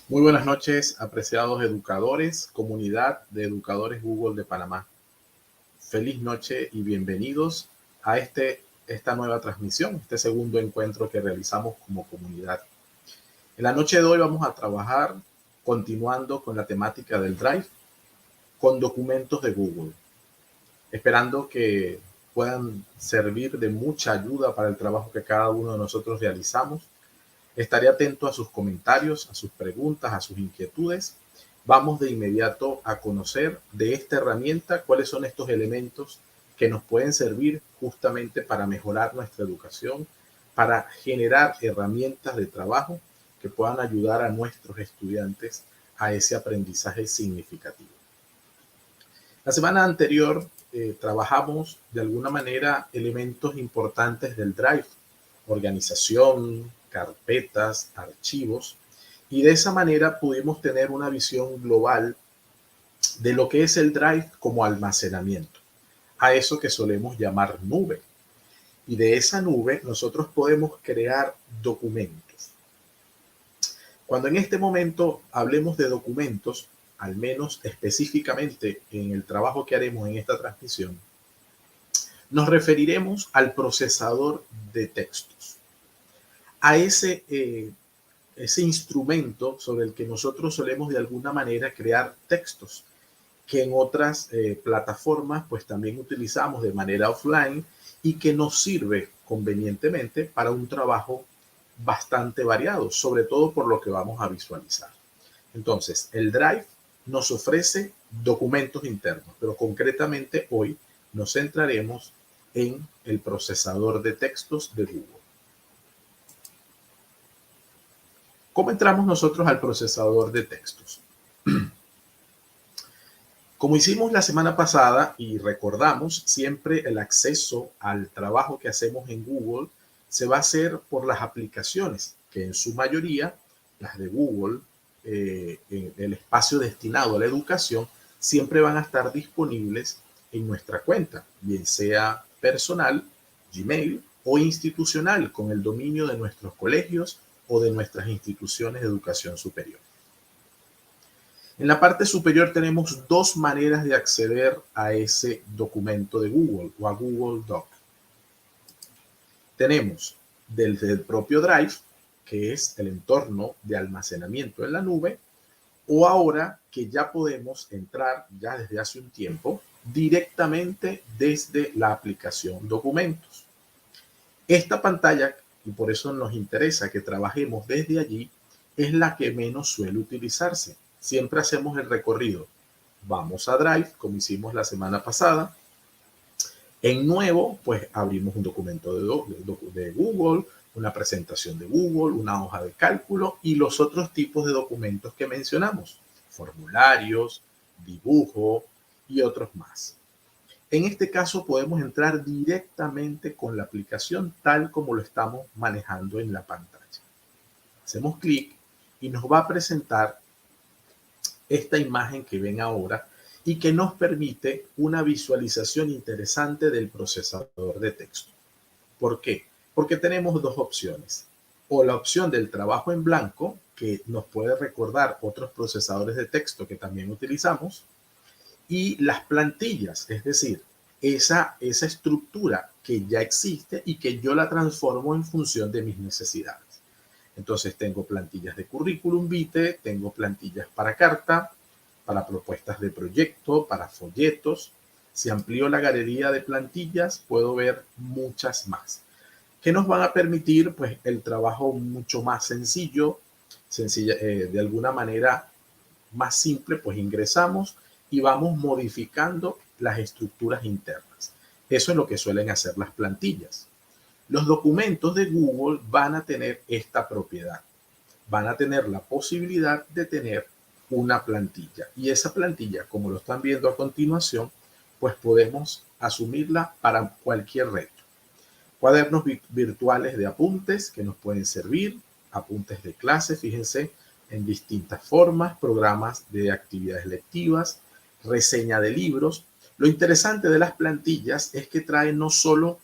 Muy buenas noches, apreciados educadores, comunidad de educadores Google de Panamá. Feliz noche y bienvenidos a esta nueva transmisión, este segundo encuentro que realizamos como comunidad. En la noche de hoy vamos a trabajar continuando con la temática del Drive con documentos de Google, esperando que puedan servir de mucha ayuda para el trabajo que cada uno de nosotros realizamos. Estaré atento a sus comentarios, a sus preguntas, a sus inquietudes. Vamos de inmediato a conocer de esta herramienta cuáles son estos elementos que nos pueden servir justamente para mejorar nuestra educación, para generar herramientas de trabajo que puedan ayudar a nuestros estudiantes a ese aprendizaje significativo. La semana anterior trabajamos de alguna manera elementos importantes del Drive, organización, carpetas, archivos, y de esa manera pudimos tener una visión global de lo que es el Drive como almacenamiento, a eso que solemos llamar nube. Y de esa nube nosotros podemos crear documentos. Cuando en este momento hablemos de documentos, al menos específicamente en el trabajo que haremos en esta transmisión, nos referiremos al procesador de textos, a ese instrumento sobre el que nosotros solemos de alguna manera crear textos, que en otras plataformas pues también utilizamos de manera offline y que nos sirve convenientemente para un trabajo bastante variado, sobre todo por lo que vamos a visualizar. Entonces, el Drive nos ofrece documentos internos, pero concretamente hoy nos centraremos en el procesador de textos de Google. ¿Cómo entramos nosotros al procesador de textos? Como hicimos la semana pasada y recordamos, siempre el acceso al trabajo que hacemos en Google se va a hacer por las aplicaciones, que en su mayoría, las de Google, en el espacio destinado a la educación, siempre van a estar disponibles en nuestra cuenta, bien sea personal, Gmail, o institucional, con el dominio de nuestros colegios o de nuestras instituciones de educación superior. En la parte superior tenemos dos maneras de acceder a ese documento de Google o a Google Doc. Tenemos desde el propio Drive, que es el entorno de almacenamiento en la nube, o ahora que ya podemos entrar ya desde hace un tiempo directamente desde la aplicación Documentos. Esta pantalla, y por eso nos interesa que trabajemos desde allí, es la que menos suele utilizarse. Siempre hacemos el recorrido. Vamos a Drive, como hicimos la semana pasada. En nuevo, pues abrimos un documento de Google, una presentación de Google, una hoja de cálculo y los otros tipos de documentos que mencionamos, formularios, dibujo y otros más. En este caso podemos entrar directamente con la aplicación tal como lo estamos manejando en la pantalla. Hacemos clic y nos va a presentar esta imagen que ven ahora y que nos permite una visualización interesante del procesador de texto. ¿Por qué? Porque tenemos dos opciones. O la opción del trabajo en blanco, que nos puede recordar otros procesadores de texto que también utilizamos, y las plantillas, es decir, esa estructura que ya existe y que yo la transformo en función de mis necesidades. Entonces tengo plantillas de currículum vitae, tengo plantillas para carta, para propuestas de proyecto, para folletos. Si amplío la galería de plantillas, puedo ver muchas más, que nos van a permitir pues el trabajo mucho más sencillo, de alguna manera más simple, pues ingresamos y vamos modificando las estructuras internas. Eso es lo que suelen hacer las plantillas. Los documentos de Google van a tener esta propiedad. Van a tener la posibilidad de tener una plantilla. Y esa plantilla, como lo están viendo a continuación, pues podemos asumirla para cualquier reto. Cuadernos virtuales de apuntes que nos pueden servir, apuntes de clase, fíjense, en distintas formas, programas de actividades lectivas, reseña de libros. Lo interesante de las plantillas es que traen no solo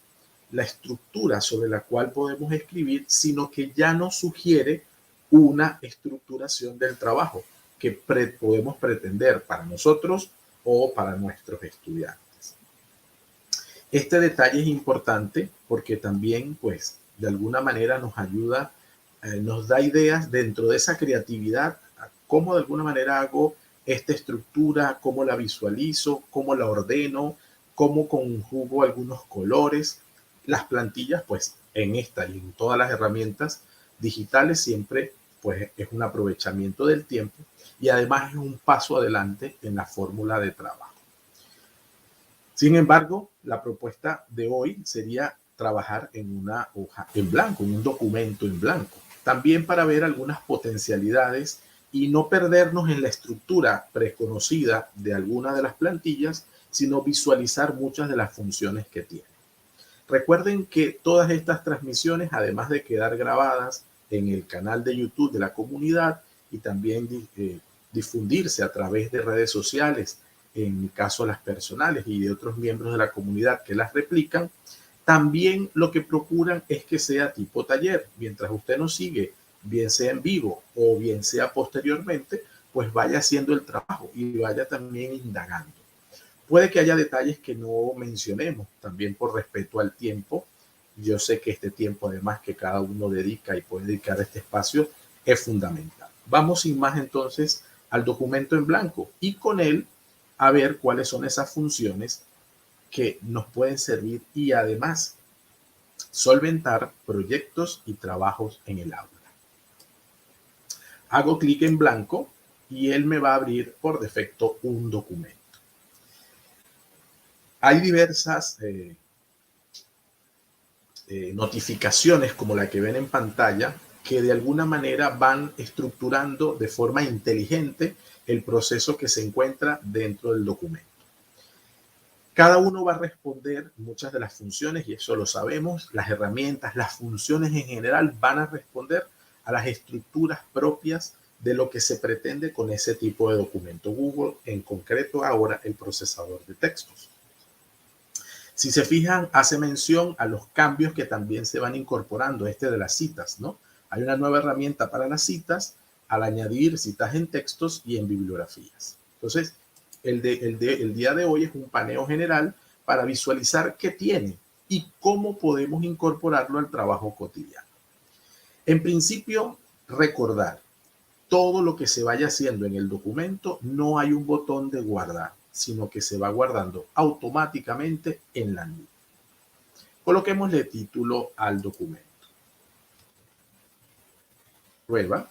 la estructura sobre la cual podemos escribir, sino que ya nos sugiere una estructuración del trabajo que podemos pretender para nosotros o para nuestros estudiantes. Este detalle es importante porque también, pues, de alguna manera nos ayuda, nos da ideas dentro de esa creatividad, cómo de alguna manera hago esta estructura, cómo la visualizo, cómo la ordeno, cómo conjugo algunos colores. Las plantillas, pues, en esta y en todas las herramientas digitales siempre, pues, es un aprovechamiento del tiempo y además es un paso adelante en la fórmula de trabajo. Sin embargo, la propuesta de hoy sería trabajar en una hoja en blanco, en un documento en blanco, también para ver algunas potencialidades y no perdernos en la estructura preconocida de alguna de las plantillas, sino visualizar muchas de las funciones que tiene. Recuerden que todas estas transmisiones, además de quedar grabadas en el canal de YouTube de la comunidad y también difundirse a través de redes sociales, en mi caso las personales y de otros miembros de la comunidad que las replican, también lo que procuran es que sea tipo taller. Mientras usted nos sigue, bien sea en vivo o bien sea posteriormente, pues vaya haciendo el trabajo y vaya también indagando. Puede que haya detalles que no mencionemos, también por respeto al tiempo. Yo sé que este tiempo, además, que cada uno dedica y puede dedicar a este espacio, es fundamental. Vamos sin más entonces al documento en blanco y con él a ver cuáles son esas funciones que nos pueden servir y además solventar proyectos y trabajos en el aula. Hago clic en blanco y él me va a abrir por defecto un documento. Hay diversas notificaciones como la que ven en pantalla que de alguna manera van estructurando de forma inteligente el proceso que se encuentra dentro del documento. Cada uno va a responder muchas de las funciones y eso lo sabemos. Las herramientas, las funciones en general van a responder a las estructuras propias de lo que se pretende con ese tipo de documento. Google, en concreto ahora, el procesador de textos. Si se fijan, hace mención a los cambios que también se van incorporando, de las citas, ¿no? Hay una nueva herramienta para las citas al añadir citas en textos y en bibliografías. Entonces, el día de hoy es un paneo general para visualizar qué tiene y cómo podemos incorporarlo al trabajo cotidiano. En principio, recordar, todo lo que se vaya haciendo en el documento, no hay un botón de guardar, sino que se va guardando automáticamente en la nube. Coloquémosle título al documento. Prueba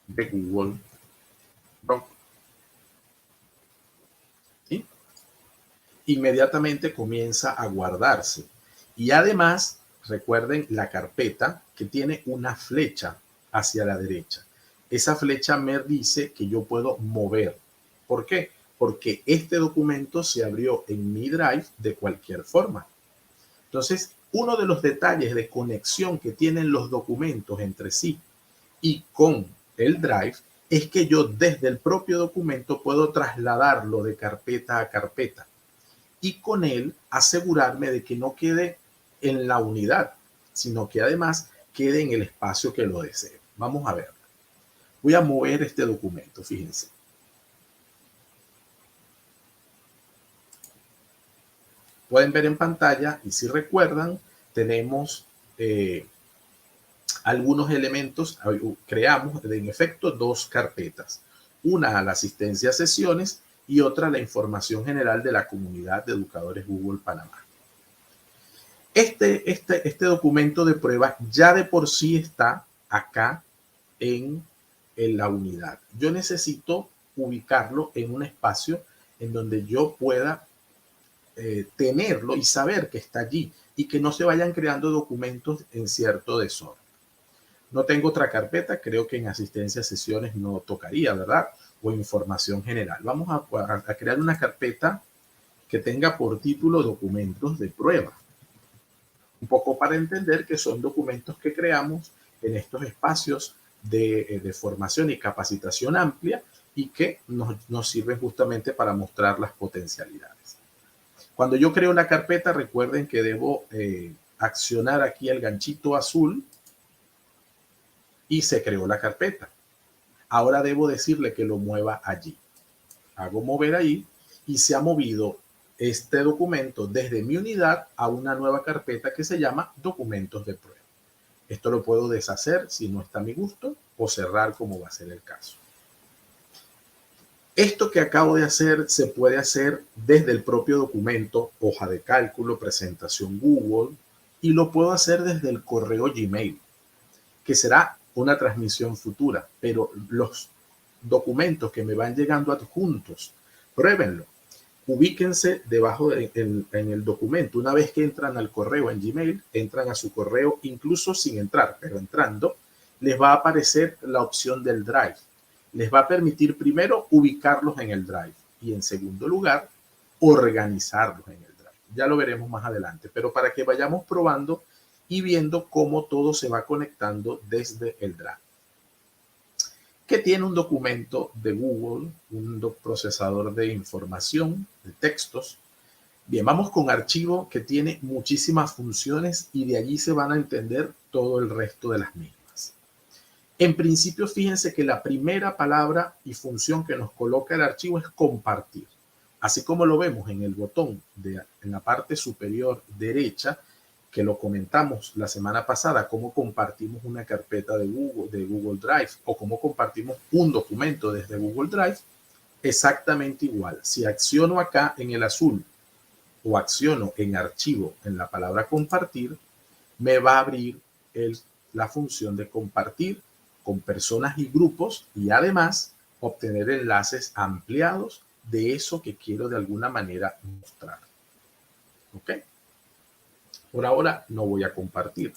de Google Doc. ¿Sí? Inmediatamente comienza a guardarse. Y además, recuerden la carpeta que tiene una flecha hacia la derecha. Esa flecha me dice que yo puedo mover. ¿Por qué? Porque este documento se abrió en mi Drive de cualquier forma. Entonces, uno de los detalles de conexión que tienen los documentos entre sí y con el Drive es que yo desde el propio documento puedo trasladarlo de carpeta a carpeta y con él asegurarme de que no quede en la unidad, sino que además quede en el espacio que lo deseo. Vamos a ver. Voy a mover este documento, fíjense. Pueden ver en pantalla y si recuerdan, tenemos algunos elementos, creamos en efecto dos carpetas, una a la asistencia a sesiones y otra a la información general de la comunidad de educadores Google Panamá. Este documento de prueba ya de por sí está acá en la unidad. Yo necesito ubicarlo en un espacio en donde yo pueda tenerlo y saber que está allí y que no se vayan creando documentos en cierto desorden. No tengo otra carpeta, creo que en asistencia a sesiones no tocaría, ¿verdad? O información general. Vamos a crear una carpeta que tenga por título documentos de prueba. Un poco para entender que son documentos que creamos en estos espacios de formación y capacitación amplia y que nos sirven justamente para mostrar las potencialidades. Cuando yo creo la carpeta, recuerden que debo accionar aquí el ganchito azul y se creó la carpeta. Ahora debo decirle que lo mueva allí. Hago mover ahí y se ha movido este documento desde mi unidad a una nueva carpeta que se llama documentos de prueba. Esto lo puedo deshacer si no está a mi gusto o cerrar como va a ser el caso. Esto que acabo de hacer se puede hacer desde el propio documento, hoja de cálculo, presentación Google, y lo puedo hacer desde el correo Gmail, que será una transmisión futura, pero los documentos que me van llegando adjuntos, pruébenlo. Ubíquense debajo en el documento. Una vez que entran al correo en Gmail, entran a su correo incluso sin entrar, pero entrando, les va a aparecer la opción del Drive. Les va a permitir primero ubicarlos en el Drive y en segundo lugar, organizarlos en el Drive. Ya lo veremos más adelante, pero para que vayamos probando y viendo cómo todo se va conectando desde el Drive. Que tiene un documento de Google, un procesador de información, de textos. Bien, vamos con archivo que tiene muchísimas funciones y de allí se van a entender todo el resto de las mismas. En principio, fíjense que la primera palabra y función que nos coloca el archivo es compartir. Así como lo vemos en el botón en la parte superior derecha, que lo comentamos la semana pasada, cómo compartimos una carpeta de Google Drive o cómo compartimos un documento desde Google Drive, exactamente igual. Si acciono acá en el azul o acciono en archivo en la palabra compartir, me va a abrir la función de compartir con personas y grupos y además obtener enlaces ampliados de eso que quiero de alguna manera mostrar. ¿Ok? Por ahora no voy a compartir,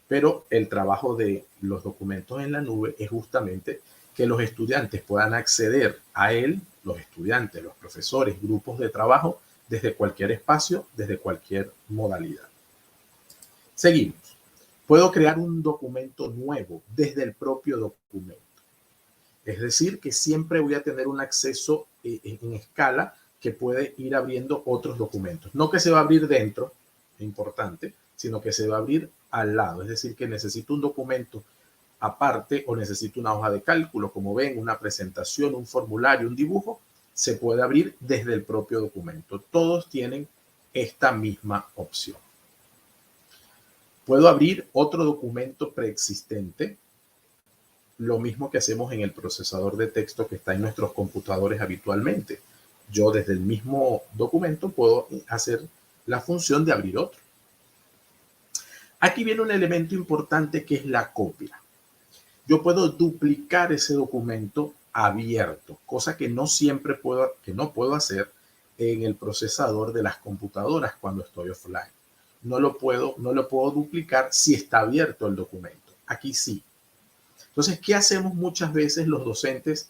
pero el trabajo de los documentos en la nube es justamente que los estudiantes puedan acceder a él, los estudiantes, los profesores, grupos de trabajo, desde cualquier espacio, desde cualquier modalidad. Seguimos. Puedo crear un documento nuevo desde el propio documento. Es decir, que siempre voy a tener un acceso en escala que puede ir abriendo otros documentos. No que se va a abrir dentro, importante, sino que se va a abrir al lado. Es decir, que necesito un documento aparte o necesito una hoja de cálculo, como ven, una presentación, un formulario, un dibujo, se puede abrir desde el propio documento. Todos tienen esta misma opción. Puedo abrir otro documento preexistente, lo mismo que hacemos en el procesador de texto que está en nuestros computadores habitualmente. Yo desde el mismo documento puedo hacer la función de abrir otro. Aquí viene un elemento importante que es la copia. Yo puedo duplicar ese documento abierto, cosa que no siempre no puedo hacer en el procesador de las computadoras cuando estoy offline. No lo puedo duplicar si está abierto el documento. Aquí sí. Entonces, ¿qué hacemos muchas veces los docentes?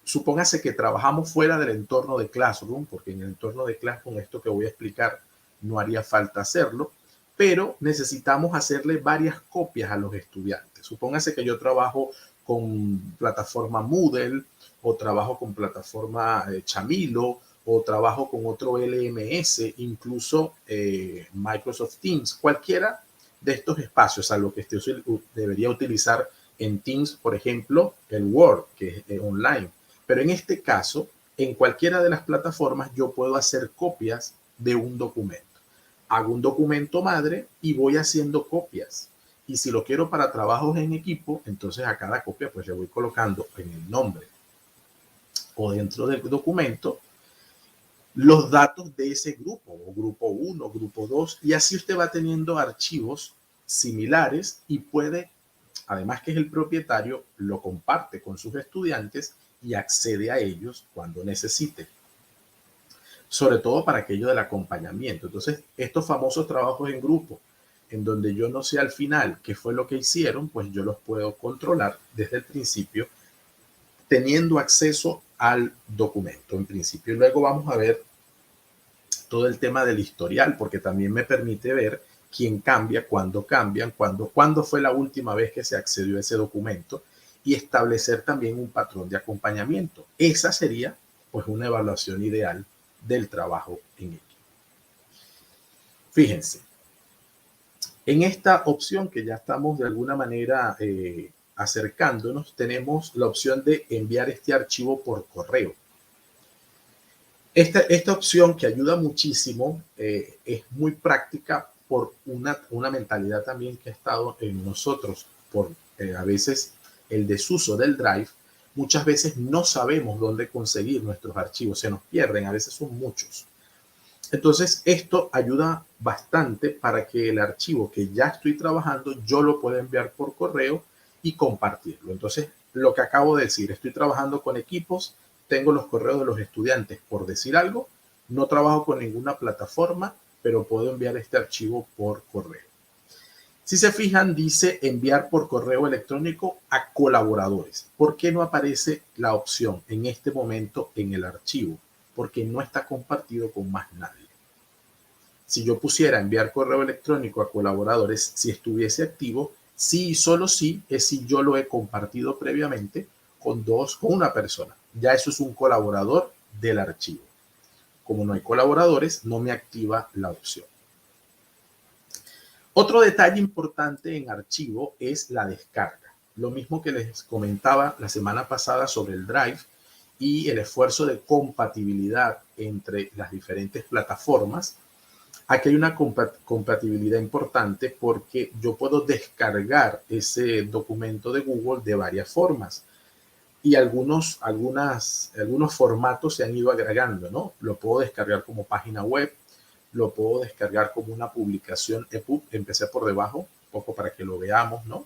Supóngase que trabajamos fuera del entorno de Classroom, porque en el entorno de Classroom, esto que voy a explicar, no haría falta hacerlo, pero necesitamos hacerle varias copias a los estudiantes. Supóngase que yo trabajo con plataforma Moodle, o trabajo con plataforma Chamilo, o trabajo con otro LMS, incluso Microsoft Teams, cualquiera de estos espacios, a lo que debería utilizar en Teams, por ejemplo, el Word, que es online. Pero en este caso, en cualquiera de las plataformas, yo puedo hacer copias de un documento. hago un documento madre y voy haciendo copias. Y si lo quiero para trabajos en equipo, entonces a cada copia pues le voy colocando en el nombre o dentro del documento los datos de ese grupo, o grupo 1, grupo 2, y así usted va teniendo archivos similares y puede, además que es el propietario, lo comparte con sus estudiantes y accede a ellos cuando necesite, sobre todo para aquello del acompañamiento. Entonces, estos famosos trabajos en grupo, en donde yo no sé al final qué fue lo que hicieron, pues yo los puedo controlar desde el principio, teniendo acceso al documento en principio. Y luego vamos a ver todo el tema del historial, porque también me permite ver quién cambia, cuándo cambian, cuándo fue la última vez que se accedió a ese documento y establecer también un patrón de acompañamiento. Esa sería pues una evaluación ideal del trabajo en equipo. Fíjense, en esta opción que ya estamos de alguna manera acercándonos, tenemos la opción de enviar este archivo por correo. Esta opción que ayuda muchísimo es muy práctica por una mentalidad también que ha estado en nosotros por a veces el desuso del Drive. Muchas veces no sabemos dónde conseguir nuestros archivos, se nos pierden, a veces son muchos. Entonces esto ayuda bastante para que el archivo que ya estoy trabajando yo lo pueda enviar por correo y compartirlo. Entonces lo que acabo de decir, estoy trabajando con equipos, tengo los correos de los estudiantes, por decir algo, no trabajo con ninguna plataforma, pero puedo enviar este archivo por correo. Si se fijan, dice enviar por correo electrónico a colaboradores. ¿Por qué no aparece la opción en este momento en el archivo? Porque no está compartido con más nadie. Si yo pusiera enviar correo electrónico a colaboradores, si estuviese activo, sí y solo sí es si yo lo he compartido previamente con una persona. Ya eso es un colaborador del archivo. Como no hay colaboradores, no me activa la opción. Otro detalle importante en archivo es la descarga. Lo mismo que les comentaba la semana pasada sobre el Drive y el esfuerzo de compatibilidad entre las diferentes plataformas. Aquí hay una compatibilidad importante porque yo puedo descargar ese documento de Google de varias formas y algunos formatos se han ido agregando, ¿no? Lo puedo descargar como página web, lo puedo descargar como una publicación EPUB. Empecé por debajo, un poco para que lo veamos, ¿no?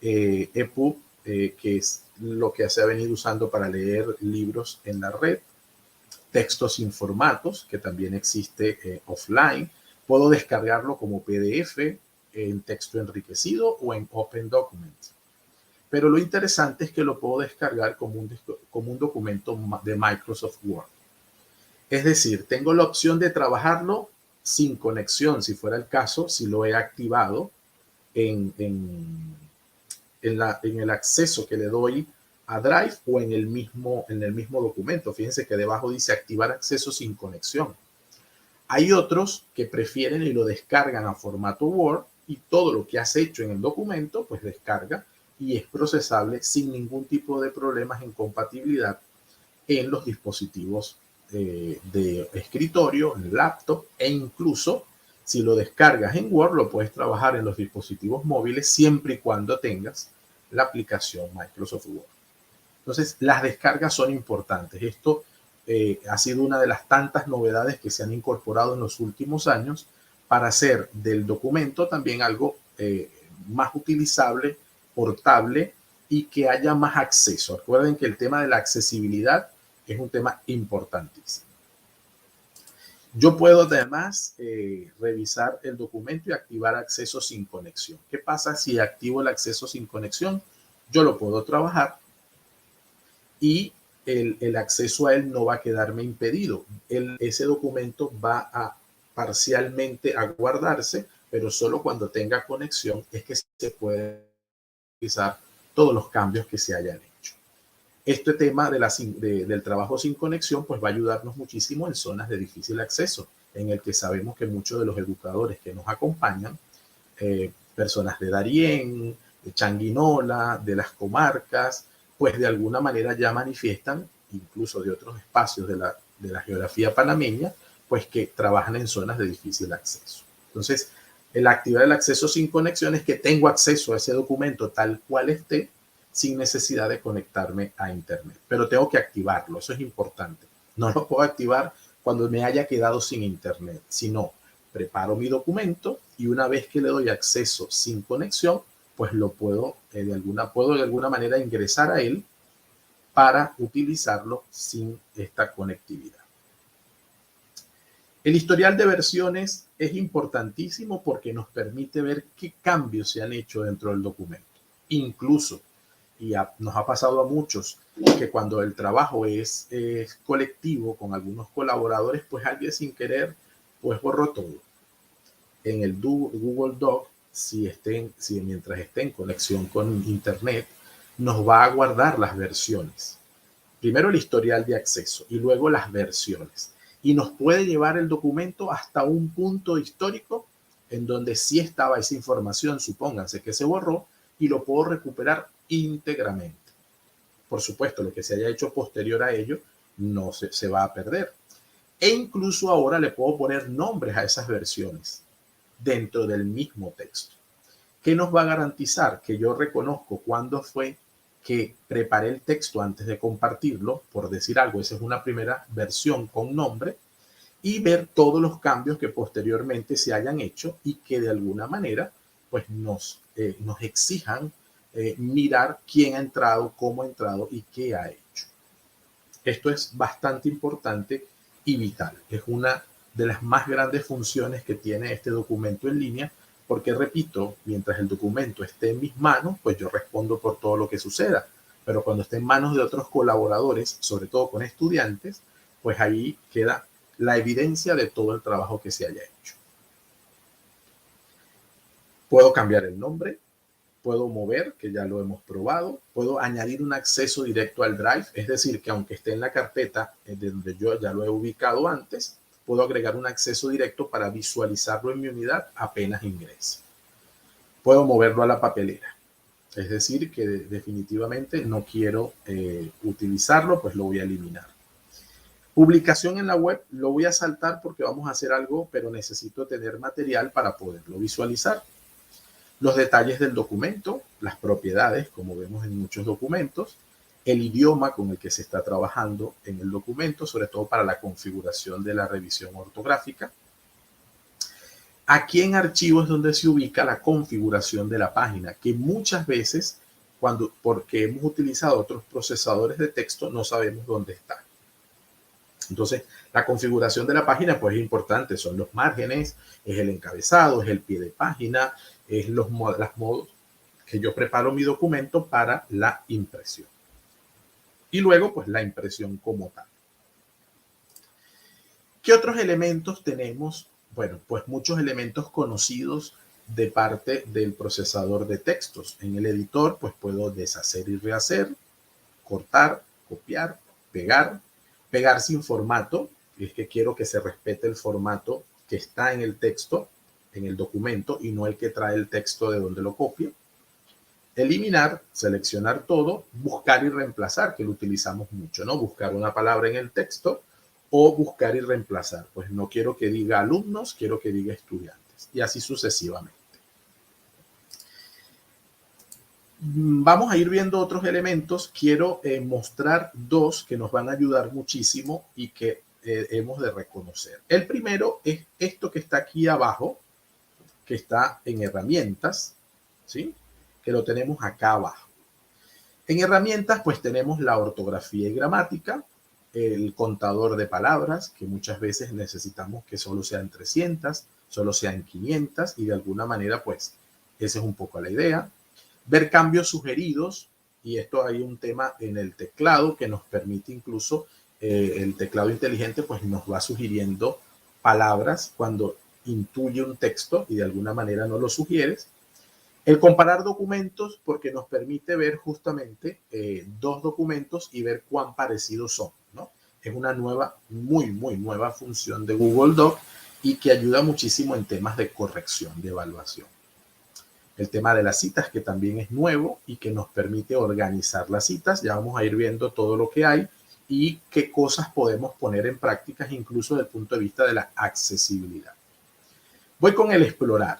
EPUB, que es lo que se ha venido usando para leer libros en la red. Textos sin formatos, que también existe offline. Puedo descargarlo como PDF, en texto enriquecido o en Open Document. Pero lo interesante es que lo puedo descargar como un documento de Microsoft Word. Es decir, tengo la opción de trabajarlo sin conexión, si fuera el caso, si lo he activado en el acceso que le doy a Drive o en el mismo documento. Fíjense que debajo dice activar acceso sin conexión. Hay otros que prefieren y lo descargan a formato Word y todo lo que has hecho en el documento pues descarga y es procesable sin ningún tipo de problemas en compatibilidad en los dispositivos de escritorio, en laptop e incluso si lo descargas en Word lo puedes trabajar en los dispositivos móviles siempre y cuando tengas la aplicación Microsoft Word. Entonces las descargas son importantes. Esto ha sido una de las tantas novedades que se han incorporado en los últimos años para hacer del documento también algo más utilizable, portable y que haya más acceso. Recuerden que el tema de la accesibilidad es un tema importantísimo. Yo puedo además revisar el documento y activar acceso sin conexión. ¿Qué pasa si activo el acceso sin conexión? Yo lo puedo trabajar y el acceso a él no va a quedarme impedido. Ese documento va a parcialmente a guardarse, pero solo cuando tenga conexión es que se puede realizar todos los cambios que se hayan hecho. Este tema del trabajo sin conexión pues va a ayudarnos muchísimo en zonas de difícil acceso, en el que sabemos que muchos de los educadores que nos acompañan, personas de Darién, de Changuinola, de las comarcas, pues de alguna manera ya manifiestan, incluso de otros espacios de la geografía panameña, pues que trabajan en zonas de difícil acceso. Entonces, la actividad del acceso sin conexión es que tengo acceso a ese documento tal cual esté, sin necesidad de conectarme a Internet. Pero tengo que activarlo, eso es importante. No lo puedo activar cuando me haya quedado sin Internet, sino preparo mi documento y una vez que le doy acceso sin conexión, pues lo puedo de alguna manera ingresar a él para utilizarlo sin esta conectividad. El historial de versiones es importantísimo porque nos permite ver qué cambios se han hecho dentro del documento. Incluso, nos ha pasado a muchos, que cuando el trabajo es colectivo con algunos colaboradores, pues alguien sin querer, pues borró todo. En el Google Doc, mientras esté en conexión con Internet, nos va a guardar las versiones. Primero el historial de acceso y luego las versiones. Y nos puede llevar el documento hasta un punto histórico en donde sí estaba esa información, supónganse que se borró, y lo puedo recuperar íntegramente. Por supuesto, lo que se haya hecho posterior a ello no se va a perder. E incluso ahora le puedo poner nombres a esas versiones dentro del mismo texto. ¿Qué nos va a garantizar? Que yo reconozco cuándo fue que preparé el texto antes de compartirlo, por decir algo, esa es una primera versión con nombre, y ver todos los cambios que posteriormente se hayan hecho y que de alguna manera pues nos exijan mirar quién ha entrado, cómo ha entrado y qué ha hecho. Esto es bastante importante y vital. Es una de las más grandes funciones que tiene este documento en línea, porque repito, mientras el documento esté en mis manos, pues yo respondo por todo lo que suceda. Pero cuando esté en manos de otros colaboradores, sobre todo con estudiantes, pues ahí queda la evidencia de todo el trabajo que se haya hecho. Puedo cambiar el nombre, puedo mover, que ya lo hemos probado, puedo añadir un acceso directo al Drive, es decir, que aunque esté en la carpeta de donde yo ya lo he ubicado antes, puedo agregar un acceso directo para visualizarlo en mi unidad apenas ingrese. Puedo moverlo a la papelera, es decir, que definitivamente no quiero utilizarlo, pues lo voy a eliminar. Publicación en la web, lo voy a saltar porque vamos a hacer algo, pero necesito tener material para poderlo visualizar. Los detalles del documento, las propiedades, como vemos en muchos documentos, el idioma con el que se está trabajando en el documento, sobre todo para la configuración de la revisión ortográfica. Aquí en archivo es donde se ubica la configuración de la página, que muchas veces, porque hemos utilizado otros procesadores de texto, no sabemos dónde está. Entonces, la configuración de la página pues es importante, son los márgenes, es el encabezado, es el pie de página, es los modos que yo preparo mi documento para la impresión. Y luego pues la impresión como tal. ¿Qué otros elementos tenemos? Bueno, pues muchos elementos conocidos de parte del procesador de textos. En el editor pues puedo deshacer y rehacer, cortar, copiar, pegar sin formato, y es que quiero que se respete el formato que está en el texto, en el documento, y no el que trae el texto de donde lo copio. Eliminar, seleccionar todo, buscar y reemplazar, que lo utilizamos mucho, ¿no? Buscar una palabra en el texto o buscar y reemplazar. Pues no quiero que diga alumnos, quiero que diga estudiantes, y así sucesivamente. Vamos a ir viendo otros elementos. Quiero mostrar dos que nos van a ayudar muchísimo y que hemos de reconocer. El primero es esto que está aquí abajo, que está en herramientas, ¿sí? Que lo tenemos acá abajo. En herramientas, pues tenemos la ortografía y gramática, el contador de palabras, que muchas veces necesitamos que solo sean 300, solo sean 500, y de alguna manera, pues, esa es un poco la idea. Ver cambios sugeridos, y esto hay un tema en el teclado que nos permite incluso, el teclado inteligente pues nos va sugiriendo palabras cuando intuye un texto y de alguna manera no lo sugieres. El comparar documentos porque nos permite ver justamente dos documentos y ver cuán parecidos son, ¿no? Es una nueva, muy nueva función de Google Doc y que ayuda muchísimo en temas de corrección, de evaluación. El tema de las citas, que también es nuevo y que nos permite organizar las citas. Ya vamos a ir viendo todo lo que hay y qué cosas podemos poner en práctica, incluso desde el punto de vista de la accesibilidad. Voy con el explorar.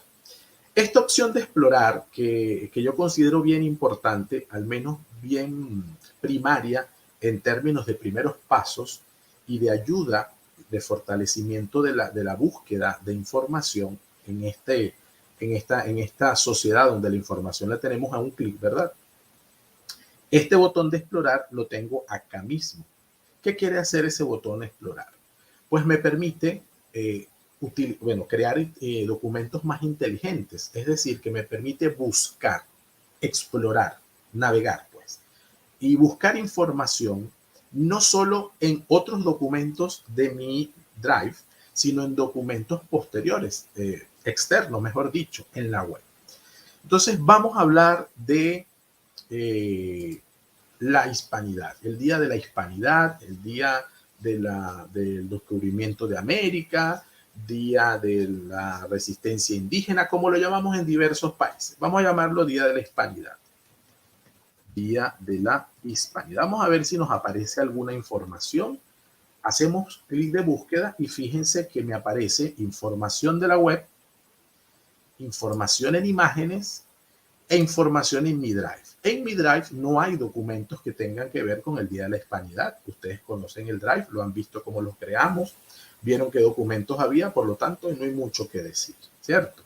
Esta opción de explorar que yo considero bien importante, al menos bien primaria en términos de primeros pasos y de ayuda, de fortalecimiento de la búsqueda de información en esta sociedad donde la información la tenemos a un clic, ¿verdad? Este botón de explorar lo tengo acá mismo. ¿Qué quiere hacer ese botón de explorar? Pues me permite crear documentos más inteligentes, es decir, que me permite buscar, explorar, navegar, pues, y buscar información no solo en otros documentos de mi Drive, sino en documentos posteriores, externos, mejor dicho, en la web. Entonces, vamos a hablar de la hispanidad, el Día de la Hispanidad, el Día del Descubrimiento de América, Día de la Resistencia Indígena, como lo llamamos en diversos países. Vamos a llamarlo Día de la Hispanidad. Día de la Hispanidad. Vamos a ver si nos aparece alguna información. Hacemos clic de búsqueda y fíjense que me aparece información de la web, información en imágenes e información en mi Drive. En mi Drive no hay documentos que tengan que ver con el Día de la Hispanidad. Ustedes conocen el Drive, lo han visto cómo lo creamos, vieron qué documentos había, por lo tanto no hay mucho que decir, ¿cierto?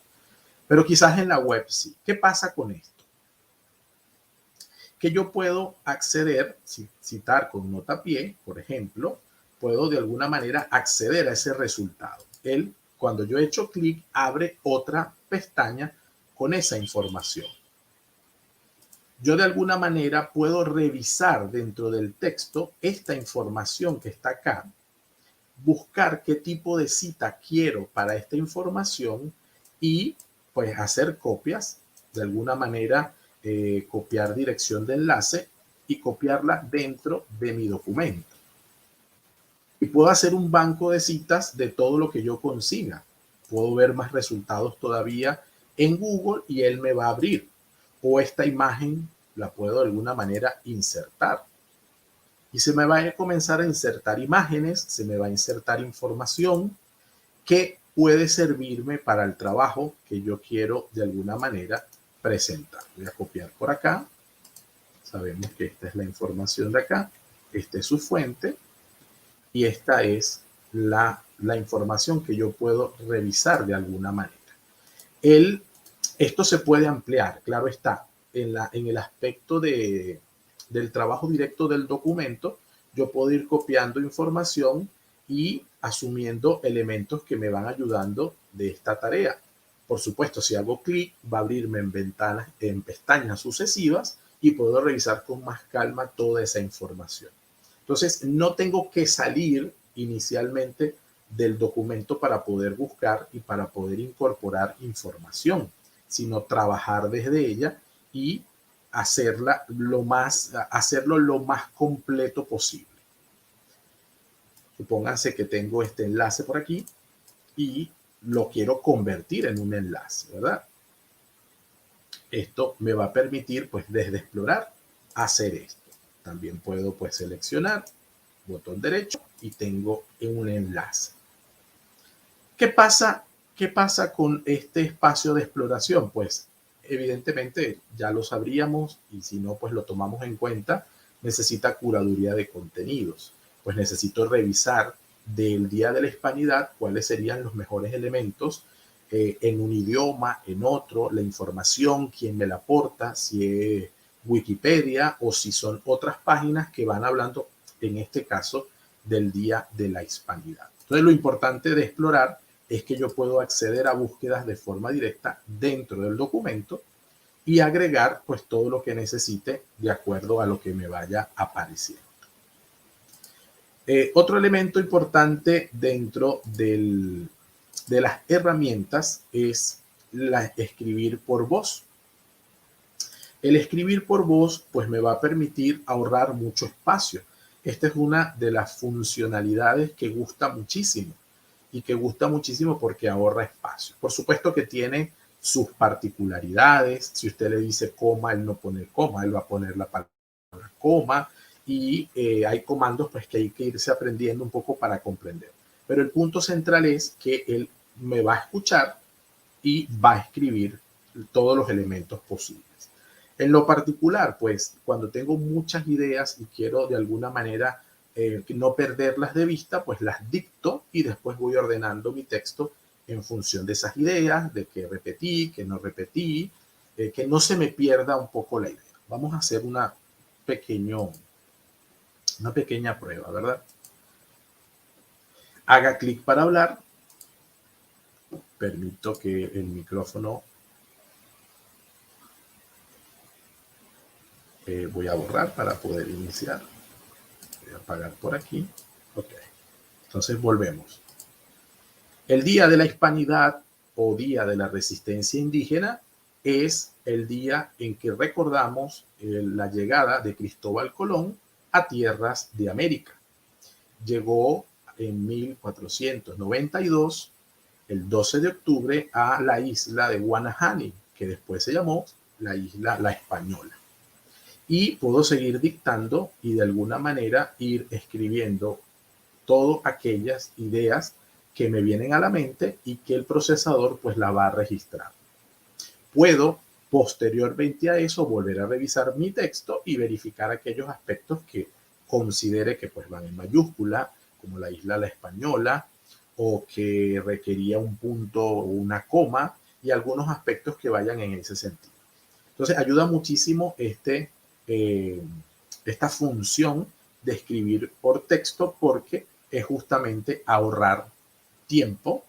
Pero quizás en la web sí. ¿Qué pasa con esto? Que yo puedo acceder, citar con notapié, por ejemplo, puedo de alguna manera acceder a ese resultado. Cuando yo he hecho clic, abre otra pestaña con esa información. Yo de alguna manera puedo revisar dentro del texto esta información que está acá, buscar qué tipo de cita quiero para esta información y pues hacer copias, de alguna manera copiar dirección de enlace y copiarla dentro de mi documento. Y puedo hacer un banco de citas de todo lo que yo consiga. Puedo ver más resultados todavía en Google y él me va a abrir. O esta imagen la puedo de alguna manera insertar. Y se me va a comenzar a insertar imágenes, se me va a insertar información que puede servirme para el trabajo que yo quiero de alguna manera presentar. Voy a copiar por acá. Sabemos que esta es la información de acá. Esta es su fuente. Y esta es la información que yo puedo revisar de alguna manera. Esto se puede ampliar, claro está, en el aspecto del trabajo directo del documento. Yo puedo ir copiando información y asumiendo elementos que me van ayudando de esta tarea. Por supuesto, si hago clic, va a abrirme en pestañas sucesivas y puedo revisar con más calma toda esa información. Entonces, no tengo que salir inicialmente del documento para poder buscar y para poder incorporar información, sino trabajar desde ella y hacerlo lo más completo posible. Supónganse que tengo este enlace por aquí y lo quiero convertir en un enlace, ¿verdad? Esto me va a permitir, pues, desde explorar, hacer esto. También puedo, pues, seleccionar, botón derecho, y tengo un enlace. ¿Qué pasa con este espacio de exploración? Pues, evidentemente, ya lo sabríamos, y si no, pues lo tomamos en cuenta, necesita curaduría de contenidos. Pues necesito revisar del Día de la Hispanidad cuáles serían los mejores elementos en un idioma, en otro, la información, quién me la aporta, si es Wikipedia o si son otras páginas que van hablando, en este caso, del Día de la Hispanidad. Entonces, lo importante de explorar es que yo puedo acceder a búsquedas de forma directa dentro del documento y agregar pues todo lo que necesite de acuerdo a lo que me vaya apareciendo. Otro elemento importante dentro de las herramientas es escribir por voz. El escribir por voz pues me va a permitir ahorrar mucho espacio. Esta es una de las funcionalidades que gusta muchísimo y que gusta muchísimo porque ahorra espacio. Por supuesto que tiene sus particularidades. Si usted le dice coma, él no pone coma, él va a poner la palabra coma. Y hay comandos pues que hay que irse aprendiendo un poco para comprender. Pero el punto central es que él me va a escuchar y va a escribir todos los elementos posibles. En lo particular, pues cuando tengo muchas ideas y quiero de alguna manera no perderlas de vista, pues las dicto y después voy ordenando mi texto en función de esas ideas, de que repetí, que no repetí, que no se me pierda un poco la idea. Vamos a hacer una pequeña prueba, ¿verdad? Haga clic para hablar. Permito que el micrófono voy a borrar para poder iniciar. Voy a apagar por aquí. Ok. Entonces volvemos. El Día de la Hispanidad o Día de la Resistencia Indígena es el día en que recordamos la llegada de Cristóbal Colón a tierras de América. Llegó en 1492, el 12 de octubre, a la isla de Guanahani, que después se llamó la isla La Española. Y puedo seguir dictando y de alguna manera ir escribiendo todas aquellas ideas que me vienen a la mente y que el procesador pues la va a registrar. Puedo posteriormente a eso volver a revisar mi texto y verificar aquellos aspectos que considere que pues van en mayúscula, como la isla La Española, o que requería un punto o una coma, y algunos aspectos que vayan en ese sentido. Entonces ayuda muchísimo esta función de escribir por texto, porque es justamente ahorrar tiempo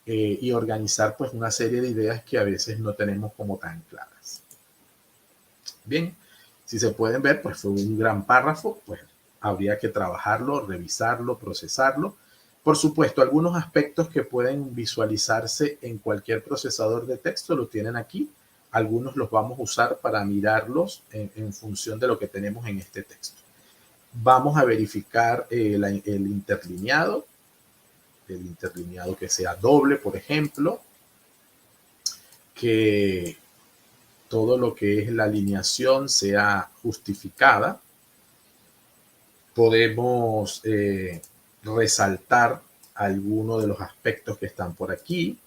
y organizar pues una serie de ideas que a veces no tenemos como tan claras. Bien, si se pueden ver, pues fue un gran párrafo, pues habría que trabajarlo, revisarlo, procesarlo. Por supuesto, algunos aspectos que pueden visualizarse en cualquier procesador de texto lo tienen aquí. Algunos los vamos a usar para mirarlos en función de lo que tenemos en este texto. Vamos a verificar el interlineado que sea doble, por ejemplo, que todo lo que es la alineación sea justificada. Podemos resaltar algunos de los aspectos que están por aquí,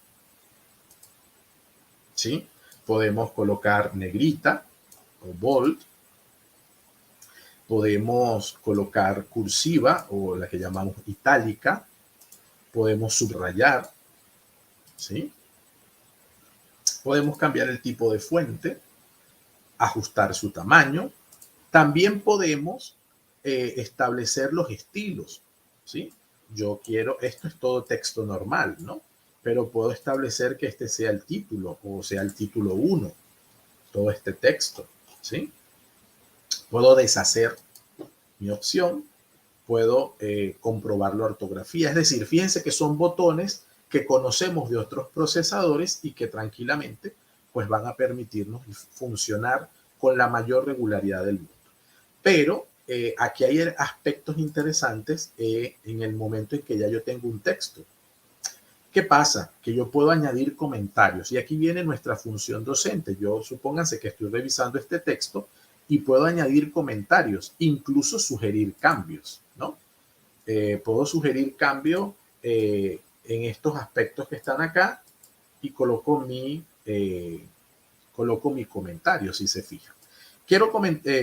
¿sí? Podemos colocar negrita o bold. Podemos colocar cursiva o la que llamamos itálica. Podemos subrayar, ¿sí? Podemos cambiar el tipo de fuente, ajustar su tamaño. También podemos establecer los estilos, ¿sí? Yo quiero, esto es todo texto normal, ¿no? Pero puedo establecer que este sea el título o sea el título 1, todo este texto, ¿sí? Puedo deshacer mi opción, puedo comprobar la ortografía. Es decir, fíjense que son botones que conocemos de otros procesadores y que tranquilamente pues van a permitirnos funcionar con la mayor regularidad del mundo. Pero aquí hay aspectos interesantes en el momento en que ya yo tengo un texto. ¿Qué pasa? Que yo puedo añadir comentarios y aquí viene nuestra función docente. Yo supónganse que estoy revisando este texto y puedo añadir comentarios, incluso sugerir cambios, ¿no? Puedo sugerir cambios en estos aspectos que están acá y coloco mi comentario, si se fijan. Quiero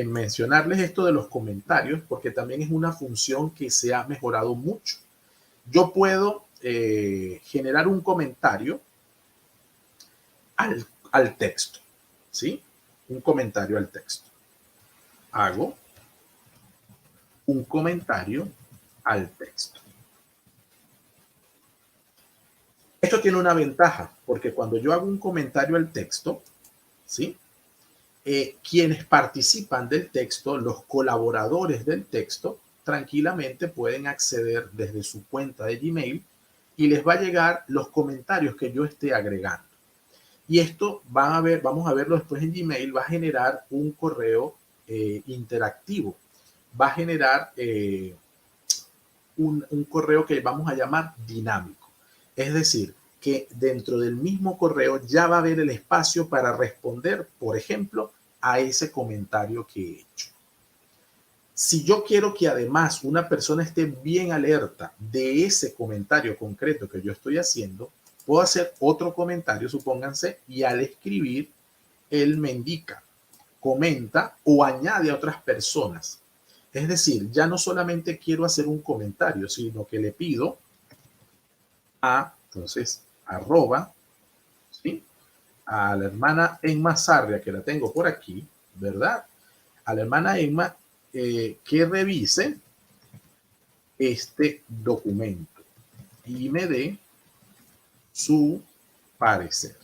mencionarles esto de los comentarios porque también es una función que se ha mejorado mucho. Yo puedo generar un comentario al texto, ¿sí? Un comentario al texto. Hago un comentario al texto. Esto tiene una ventaja, porque cuando yo hago un comentario al texto, ¿sí? Quienes participan del texto, los colaboradores del texto, tranquilamente pueden acceder desde su cuenta de Gmail y les va a llegar los comentarios que yo esté agregando. Y esto vamos a verlo después en Gmail, va a generar un correo interactivo. Va a generar un correo que vamos a llamar dinámico. Es decir, que dentro del mismo correo ya va a haber el espacio para responder, por ejemplo, a ese comentario que he hecho. Si yo quiero que además una persona esté bien alerta de ese comentario concreto que yo estoy haciendo, puedo hacer otro comentario, supónganse, y al escribir, él me indica, comenta o añade a otras personas. Es decir, ya no solamente quiero hacer un comentario, sino que le pido a, entonces, arroba, ¿sí? A la hermana Emma Sarria, que la tengo por aquí, ¿verdad? A la hermana Emma que revise este documento y me dé su parecer.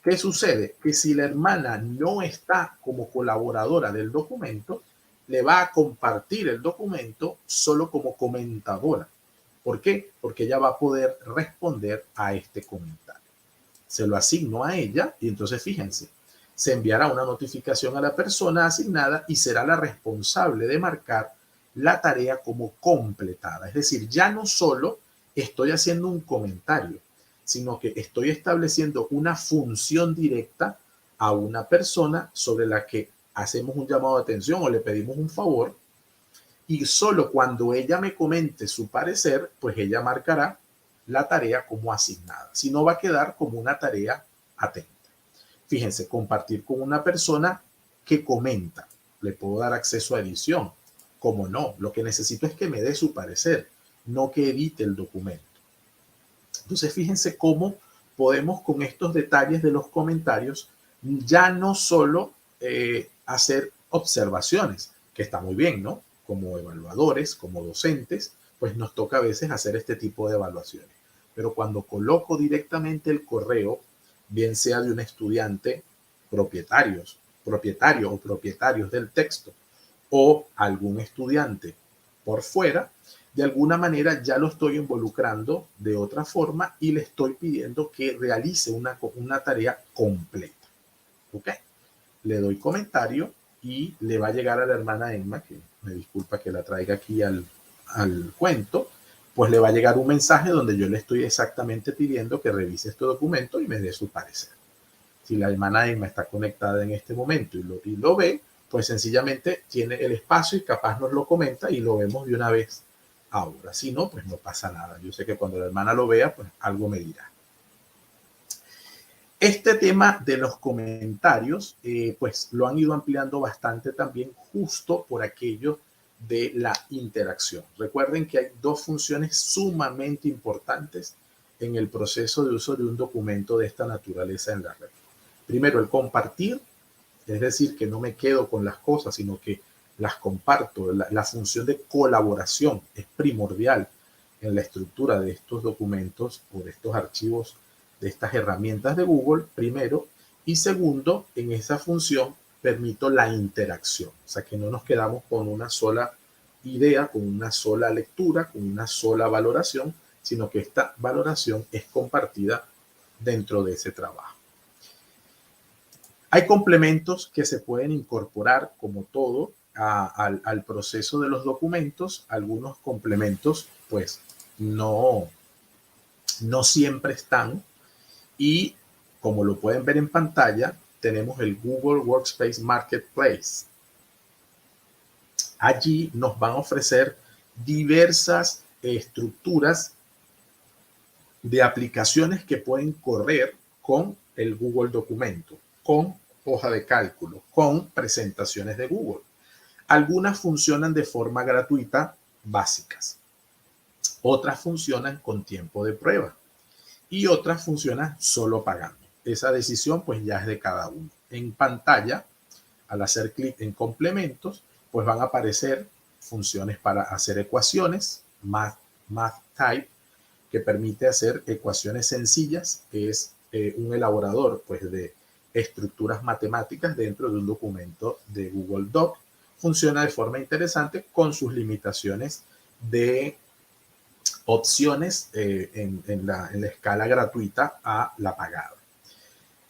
¿Qué sucede? Que si la hermana no está como colaboradora del documento, le va a compartir el documento solo como comentadora. ¿Por qué? Porque ella va a poder responder a este comentario. Se lo asigno a ella y entonces fíjense, se enviará una notificación a la persona asignada y será la responsable de marcar la tarea como completada. Es decir, ya no solo estoy haciendo un comentario, sino que estoy estableciendo una función directa a una persona sobre la que hacemos un llamado de atención o le pedimos un favor, y solo cuando ella me comente su parecer, pues ella marcará la tarea como asignada. Si no, va a quedar como una tarea atenta. Fíjense, compartir con una persona que comenta. Le puedo dar acceso a edición. Como no, lo que necesito es que me dé su parecer, no que edite el documento. Entonces, fíjense cómo podemos con estos detalles de los comentarios ya no solo hacer observaciones, que está muy bien, ¿no? Como evaluadores, como docentes, pues nos toca a veces hacer este tipo de evaluaciones. Pero cuando coloco directamente el correo, bien sea de un estudiante, propietario o propietarios del texto, o algún estudiante por fuera, de alguna manera ya lo estoy involucrando de otra forma y le estoy pidiendo que realice una tarea completa. ¿Ok? Le doy comentario y le va a llegar a la hermana Emma, que me disculpa que la traiga aquí al cuento, pues le va a llegar un mensaje donde yo le estoy exactamente pidiendo que revise este documento y me dé su parecer. Si la hermana Emma está conectada en este momento y lo ve, pues sencillamente tiene el espacio y capaz nos lo comenta y lo vemos de una vez ahora. Si no, pues no pasa nada. Yo sé que cuando la hermana lo vea, pues algo me dirá. Este tema de los comentarios, pues lo han ido ampliando bastante también justo por aquello de la interacción. Recuerden que hay dos funciones sumamente importantes en el proceso de uso de un documento de esta naturaleza en la red. Primero, el compartir, es decir, que no me quedo con las cosas, sino que las comparto. La función de colaboración es primordial en la estructura de estos documentos o de estos archivos, de estas herramientas de Google, primero. Y segundo, en esa función permito la interacción. O sea, que no nos quedamos con una sola idea, con una sola lectura, con una sola valoración, sino que esta valoración es compartida dentro de ese trabajo. Hay complementos que se pueden incorporar, como todo, al proceso de los documentos. Algunos complementos, pues, no siempre están. Y como lo pueden ver en pantalla, tenemos el Google Workspace Marketplace. Allí nos van a ofrecer diversas estructuras de aplicaciones que pueden correr con el Google Documento, con hoja de cálculo, con presentaciones de Google. Algunas funcionan de forma gratuita, básicas. Otras funcionan con tiempo de prueba y otras funcionan solo pagando. Esa decisión pues ya es de cada uno. En pantalla, al hacer clic en complementos, pues van a aparecer funciones para hacer ecuaciones, Math Type, que permite hacer ecuaciones sencillas, que es un elaborador pues de estructuras matemáticas dentro de un documento de Google Doc. Funciona de forma interesante con sus limitaciones de opciones en la escala gratuita a la pagada.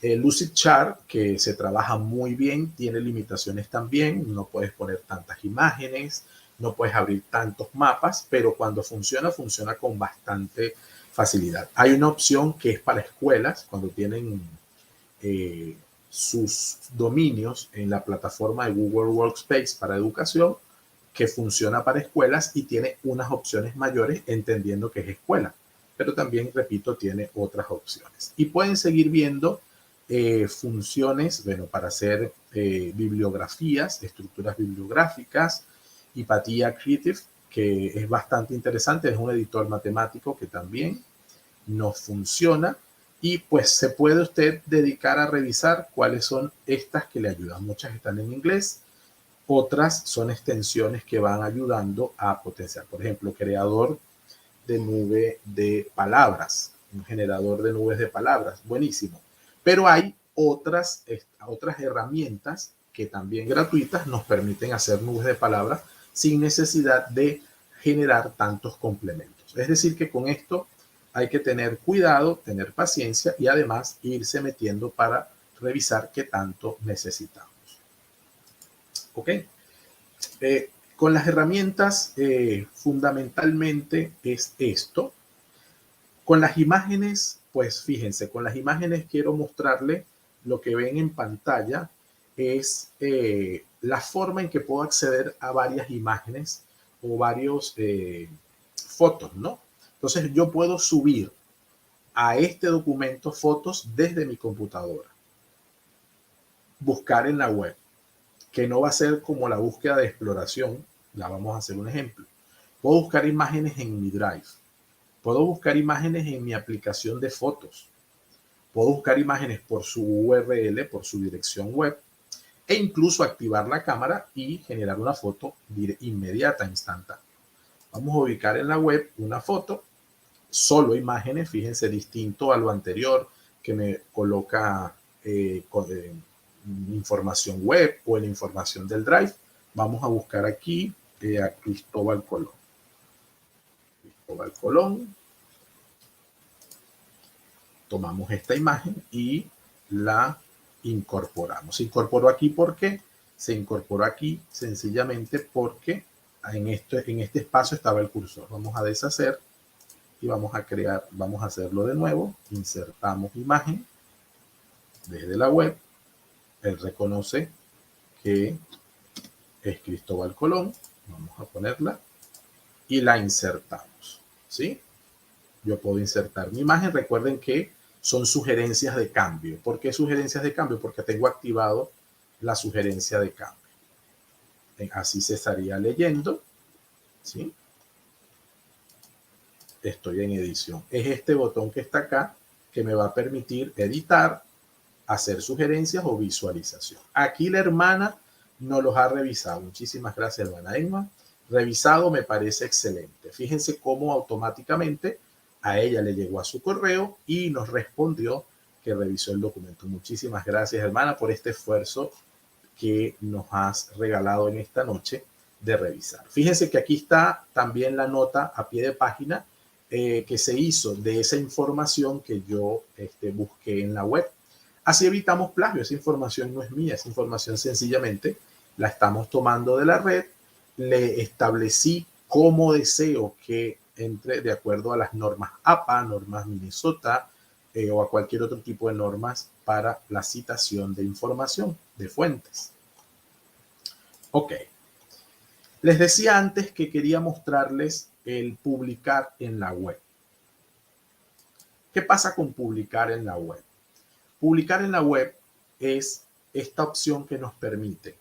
Lucidchart, que se trabaja muy bien, tiene limitaciones también. No puedes poner tantas imágenes, no puedes abrir tantos mapas, pero cuando funciona, funciona con bastante facilidad. Hay una opción que es para escuelas, cuando tienen sus dominios en la plataforma de Google Workspace para educación, que funciona para escuelas y tiene unas opciones mayores entendiendo que es escuela. pero también, repito, tiene otras opciones. Y pueden seguir viendo funciones, bueno, para hacer bibliografías, estructuras bibliográficas, Hypatia Creative, que es bastante interesante, es un editor matemático que también nos funciona y pues se puede usted dedicar a revisar cuáles son estas que le ayudan. Muchas están en inglés, otras son extensiones que van ayudando a potenciar. Por ejemplo, creador de nube de palabras, un generador de nubes de palabras, buenísimo. Pero hay otras herramientas que también gratuitas nos permiten hacer nubes de palabras sin necesidad de generar tantos complementos. Es decir, que con esto hay que tener cuidado, tener paciencia y además irse metiendo para revisar qué tanto necesitamos. ¿Ok? Con las herramientas fundamentalmente es esto. Con las imágenes, pues fíjense, con las imágenes quiero mostrarle lo que ven en pantalla es la forma en que puedo acceder a varias imágenes o varios fotos, ¿no? Entonces yo puedo subir a este documento fotos desde mi computadora, buscar en la web, que no va a ser como la búsqueda de exploración. La vamos a hacer un ejemplo. Puedo buscar imágenes en mi Drive. Puedo buscar imágenes en mi aplicación de fotos. Puedo buscar imágenes por su URL, por su dirección web, e incluso activar la cámara y generar una foto inmediata, instantánea. Vamos a ubicar en la web una foto, solo imágenes, fíjense, distinto a lo anterior que me coloca información web o en información del Drive. Vamos a buscar aquí a Cristóbal Colón. Cristóbal Colón. Tomamos esta imagen y la incorporamos. Se incorporó aquí porque se incorporó aquí sencillamente porque en este espacio estaba el cursor. Vamos a deshacer y vamos a crear, vamos a hacerlo de nuevo. Insertamos imagen desde la web. Él reconoce que es Cristóbal Colón. Vamos a ponerla y la insertamos, ¿sí? Yo puedo insertar mi imagen. Recuerden que son sugerencias de cambio. ¿Por qué sugerencias de cambio? Porque tengo activado la sugerencia de cambio. Así se estaría leyendo, ¿sí? Estoy en edición. Es este botón que está acá que me va a permitir editar, hacer sugerencias o visualización. Aquí la hermana nos los ha revisado. Muchísimas gracias, hermana Emma. Revisado, me parece excelente. Fíjense cómo automáticamente a ella le llegó a su correo y nos respondió que revisó el documento. Muchísimas gracias, hermana, por este esfuerzo que nos has regalado en esta noche de revisar. Fíjense que aquí está también la nota a pie de página que se hizo de esa información que yo busqué en la web. Así evitamos plagio. Esa información no es mía, esa información sencillamente la estamos tomando de la red. Le establecí cómo deseo que entre de acuerdo a las normas APA, normas Minnesota o a cualquier otro tipo de normas para la citación de información de fuentes. Ok. Les decía antes que quería mostrarles el publicar en la web. ¿Qué pasa con publicar en la web? Publicar en la web es esta opción que nos permite.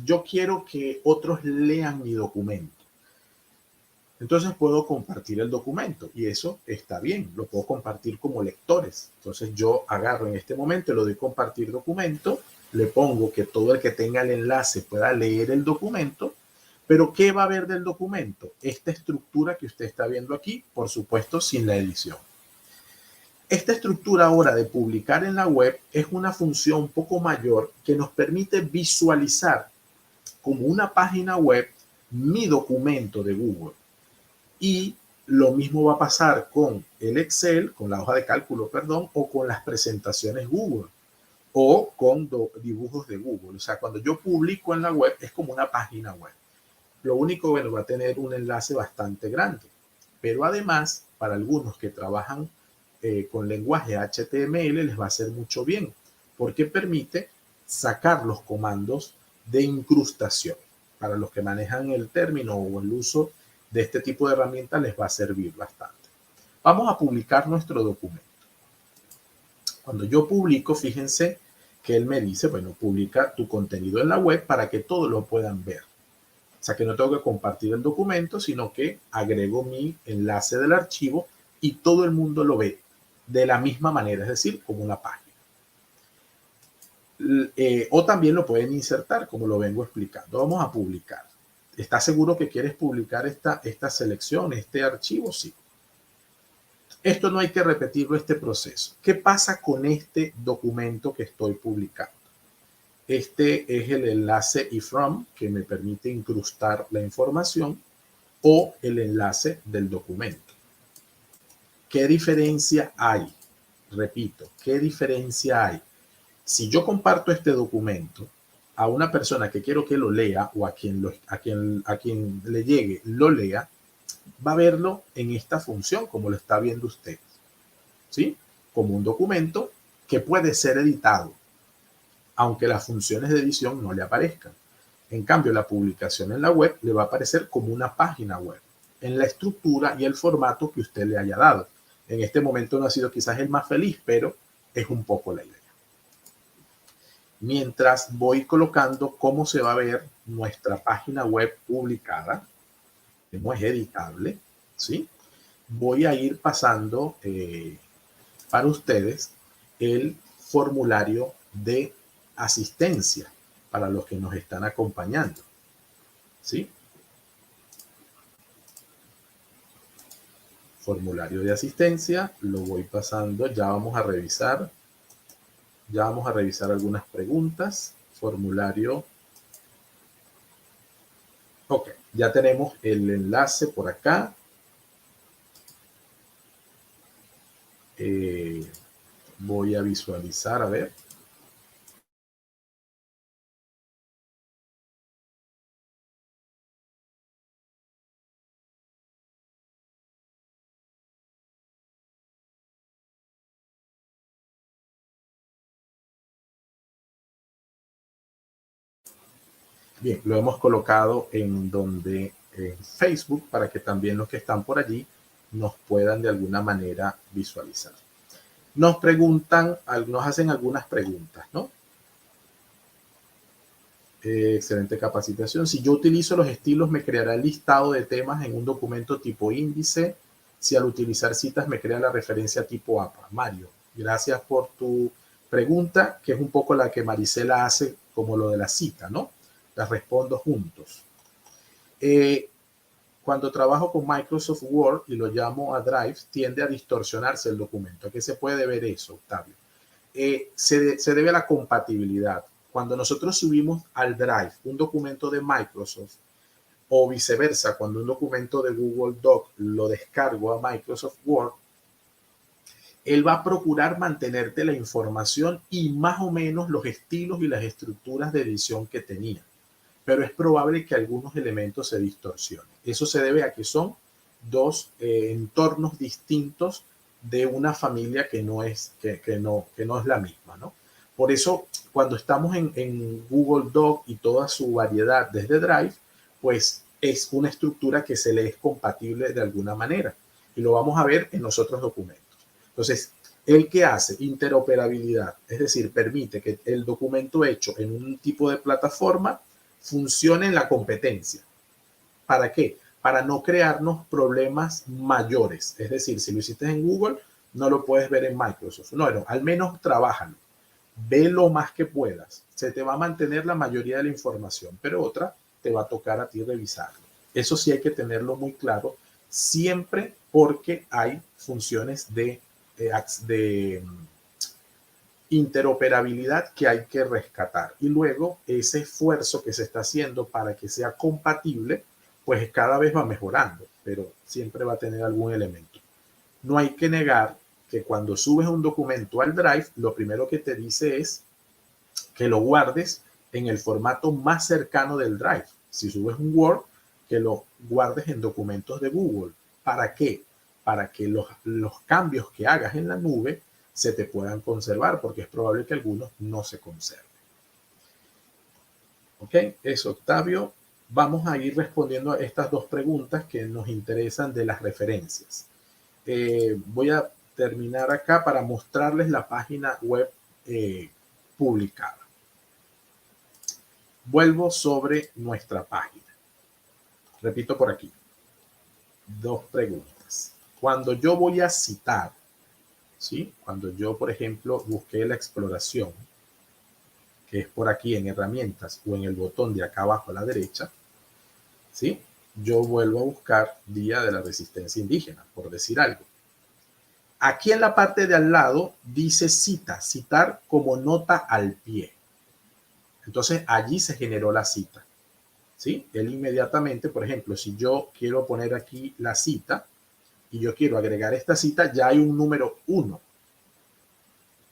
Yo quiero que otros lean mi documento. Entonces puedo compartir el documento y eso está bien, lo puedo compartir como lectores. Entonces yo agarro en este momento, le doy compartir documento, le pongo que todo el que tenga el enlace pueda leer el documento, pero ¿qué va a ver del documento? Esta estructura que usted está viendo aquí, por supuesto, sin la edición. Esta estructura ahora de publicar en la web es una función un poco mayor que nos permite visualizar como una página web mi documento de Google. Y lo mismo va a pasar con el Excel, con la hoja de cálculo, perdón, o con las presentaciones Google o con dibujos de Google. O sea, cuando yo publico en la web es como una página web. Lo único, bueno, va a tener un enlace bastante grande. Pero además, para algunos que trabajan con lenguaje HTML, les va a hacer mucho bien, porque permite sacar los comandos de incrustación. Para los que manejan el término o el uso de este tipo de herramientas les va a servir bastante. Vamos a publicar nuestro documento. Cuando yo publico, fíjense que él me dice, bueno, publica tu contenido en la web para que todos lo puedan ver. O sea, que no tengo que compartir el documento, sino que agrego mi enlace del archivo y todo el mundo lo ve de la misma manera, es decir, como una página. O también lo pueden insertar, como lo vengo explicando. Vamos a publicar. ¿Estás seguro que quieres publicar esta selección, este archivo? Sí. Esto no hay que repetirlo, este proceso. ¿Qué pasa con este documento que estoy publicando? Este es el enlace iframe que me permite incrustar la información o el enlace del documento. ¿Qué diferencia hay? Repito, ¿qué diferencia hay? Si yo comparto este documento a una persona que quiero que lo lea o a quien le llegue lo lea, va a verlo en esta función como lo está viendo usted, ¿sí? Como un documento que puede ser editado, aunque las funciones de edición no le aparezcan. En cambio, la publicación en la web le va a aparecer como una página web, en la estructura y el formato que usted le haya dado. En este momento no ha sido quizás el más feliz, pero es un poco la idea. Mientras voy colocando cómo se va a ver nuestra página web publicada, como es editable, ¿sí? Voy a ir pasando para ustedes el formulario de asistencia para los que nos están acompañando, ¿sí? Formulario de asistencia, lo voy pasando, ya vamos a revisar algunas preguntas. Formulario. Ok, ya tenemos el enlace por acá. Voy a visualizar, a ver. Bien, lo hemos colocado en Facebook para que también los que están por allí nos puedan de alguna manera visualizar. Nos hacen algunas preguntas, ¿no? Excelente capacitación. Si yo utilizo los estilos, me creará el listado de temas en un documento tipo índice. Si al utilizar citas me crea la referencia tipo APA. Mario, gracias por tu pregunta, que es un poco la que Marisela hace como lo de la cita, ¿no? Las respondo juntos. Cuando trabajo con Microsoft Word y lo llamo a Drive, tiende a distorsionarse el documento. ¿A qué se puede ver eso, Octavio? Se debe a la compatibilidad. Cuando nosotros subimos al Drive un documento de Microsoft o viceversa, cuando un documento de Google Doc lo descargo a Microsoft Word, él va a procurar mantenerte la información y más o menos los estilos y las estructuras de edición que tenía. Pero es probable que algunos elementos se distorsionen. Eso se debe a que son dos entornos distintos de una familia que no es la misma, ¿no? Por eso, cuando estamos en Google Doc y toda su variedad desde Drive, pues es una estructura que se le es compatible de alguna manera. Y lo vamos a ver en los otros documentos. Entonces, el que hace interoperabilidad, es decir, permite que el documento hecho en un tipo de plataforma funcione en la competencia. ¿Para qué? Para no crearnos problemas mayores. Es decir, si lo hiciste en Google, no lo puedes ver en Microsoft. No, al menos trabájalo. Ve lo más que puedas. Se te va a mantener la mayoría de la información, pero otra te va a tocar a ti revisarlo. Eso sí hay que tenerlo muy claro, siempre porque hay funciones de interoperabilidad que hay que rescatar. Y luego ese esfuerzo que se está haciendo para que sea compatible, pues cada vez va mejorando, pero siempre va a tener algún elemento. No hay que negar que cuando subes un documento al Drive, lo primero que te dice es que lo guardes en el formato más cercano del Drive. Si subes un Word, que lo guardes en documentos de Google. ¿Para qué? Para que los cambios que hagas en la nube se te puedan conservar, porque es probable que algunos no se conserven. ¿Ok? Eso, Octavio. Vamos a ir respondiendo a estas dos preguntas que nos interesan de las referencias. voy a terminar acá para mostrarles la página web publicada. Vuelvo sobre nuestra página. Repito por aquí. Dos preguntas. Cuando yo voy a citar, ¿sí? Cuando yo, por ejemplo, busqué la exploración, que es por aquí en herramientas o en el botón de acá abajo a la derecha, ¿sí? Yo vuelvo a buscar Día de la Resistencia Indígena, por decir algo. Aquí en la parte de al lado dice cita, citar como nota al pie. Entonces allí se generó la cita, ¿sí? Él inmediatamente, por ejemplo, si yo quiero poner aquí la cita y yo quiero agregar esta cita, ya hay un número 1.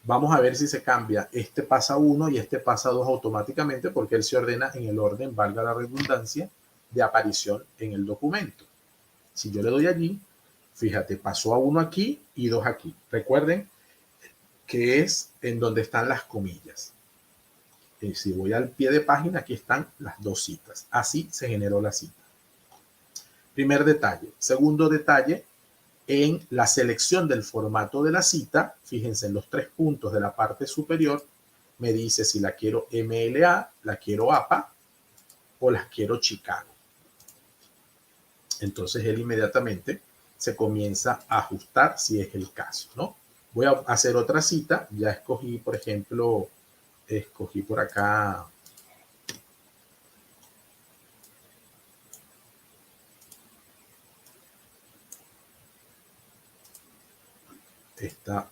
Vamos a ver si se cambia. Este pasa 1 y este pasa 2 automáticamente porque él se ordena en el orden, valga la redundancia, de aparición en el documento. Si yo le doy allí, fíjate, pasó a 1 aquí y 2 aquí. Recuerden que es en donde están las comillas. Y si voy al pie de página, aquí están las dos citas. Así se generó la cita. Primer detalle. Segundo detalle, en la selección del formato de la cita, fíjense en los 3 puntos de la parte superior, me dice si la quiero MLA, la quiero APA o las quiero Chicago. Entonces él inmediatamente se comienza a ajustar si es el caso, ¿no? Voy a hacer otra cita. Ya escogí, por ejemplo, escogí por acá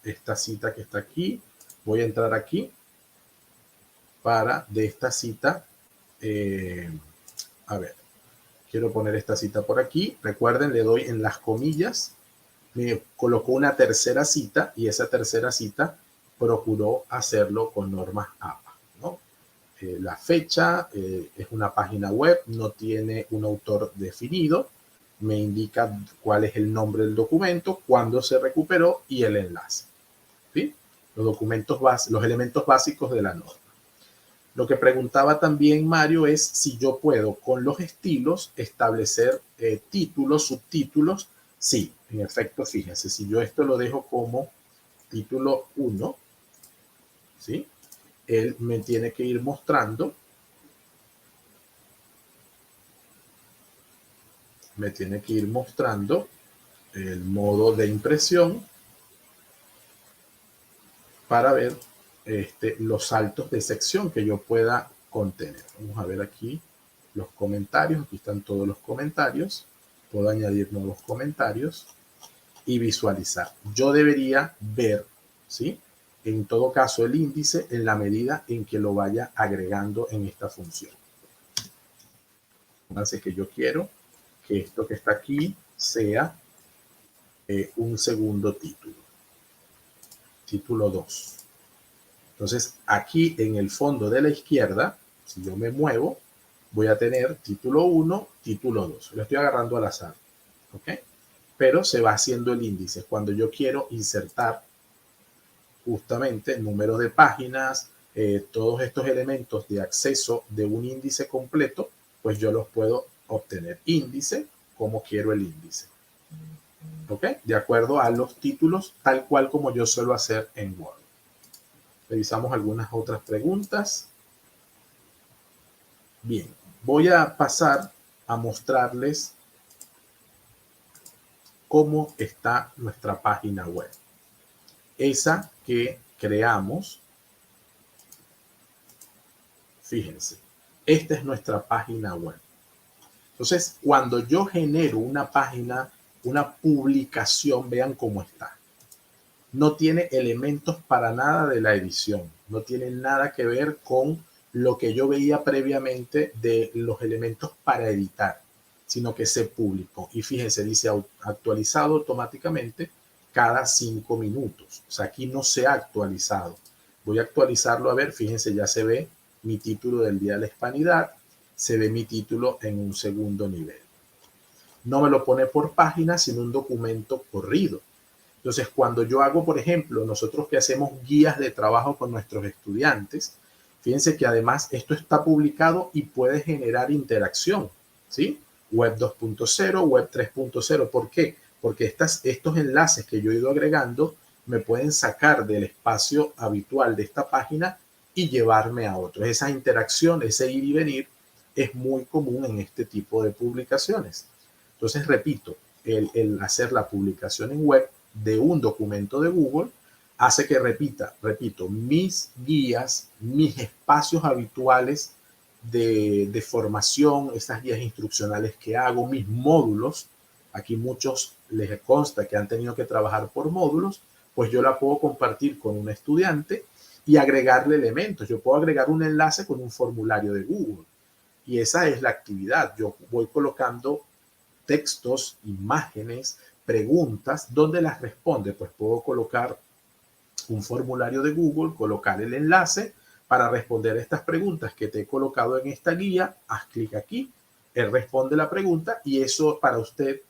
esta cita que está aquí. Voy a entrar aquí para de esta cita, a ver, quiero poner esta cita por aquí. Recuerden, le doy en las comillas, me colocó una tercera cita y esa tercera cita procuró hacerlo con normas APA, ¿no? La fecha es una página web, no tiene un autor definido, me indica cuál es el nombre del documento, cuándo se recuperó y el enlace. ¿Sí? Los elementos básicos de la norma. Lo que preguntaba también Mario es si yo puedo con los estilos establecer títulos, subtítulos. Sí, en efecto, fíjense, si yo esto lo dejo como título 1, ¿sí? Él me tiene que ir mostrando, el modo de impresión para ver los saltos de sección que yo pueda contener. Vamos a ver aquí los comentarios. Aquí están todos los comentarios. Puedo añadir nuevos comentarios y visualizar. Yo debería ver, ¿sí? En todo caso, el índice en la medida en que lo vaya agregando en esta función. Así que yo quiero que esto que está aquí sea un segundo título. Título 2. Entonces, aquí en el fondo de la izquierda, si yo me muevo, voy a tener título 1, título 2. Lo estoy agarrando al azar, ¿ok? Pero se va haciendo el índice. Cuando yo quiero insertar justamente número de páginas, todos estos elementos de acceso de un índice completo, pues yo los puedo obtener. Índice, como quiero el índice. ¿Ok? De acuerdo a los títulos, tal cual como yo suelo hacer en Word. Revisamos algunas otras preguntas. Bien, voy a pasar a mostrarles cómo está nuestra página web. Esa que creamos, fíjense, esta es nuestra página web. Entonces, cuando yo genero una página, una publicación, vean cómo está. No tiene elementos para nada de la edición, no tiene nada que ver con lo que yo veía previamente de los elementos para editar, sino que se publicó. Y fíjense, dice actualizado automáticamente cada 5 minutos. O sea, aquí no se ha actualizado. Voy a actualizarlo, a ver, fíjense, ya se ve mi título del Día de la Hispanidad, se ve mi título en un segundo nivel. No me lo pone por página, sino un documento corrido. Entonces, cuando yo hago, por ejemplo, nosotros que hacemos guías de trabajo con nuestros estudiantes, fíjense que además esto está publicado y puede generar interacción, ¿sí? Web 2.0, Web 3.0. ¿Por qué? porque estos enlaces que yo he ido agregando me pueden sacar del espacio habitual de esta página y llevarme a otro. Esa interacción, ese ir y venir, es muy común en este tipo de publicaciones. Entonces, repito, el hacer la publicación en web de un documento de Google hace que repito, mis guías, mis espacios habituales de formación, estas guías instruccionales que hago, mis módulos, aquí muchos les consta que han tenido que trabajar por módulos, pues yo la puedo compartir con un estudiante y agregarle elementos. Yo puedo agregar un enlace con un formulario de Google y esa es la actividad. Yo voy colocando textos, imágenes, preguntas, ¿dónde las responde? Pues puedo colocar un formulario de Google, colocar el enlace para responder estas preguntas que te he colocado en esta guía. Haz clic aquí, él responde la pregunta y eso para usted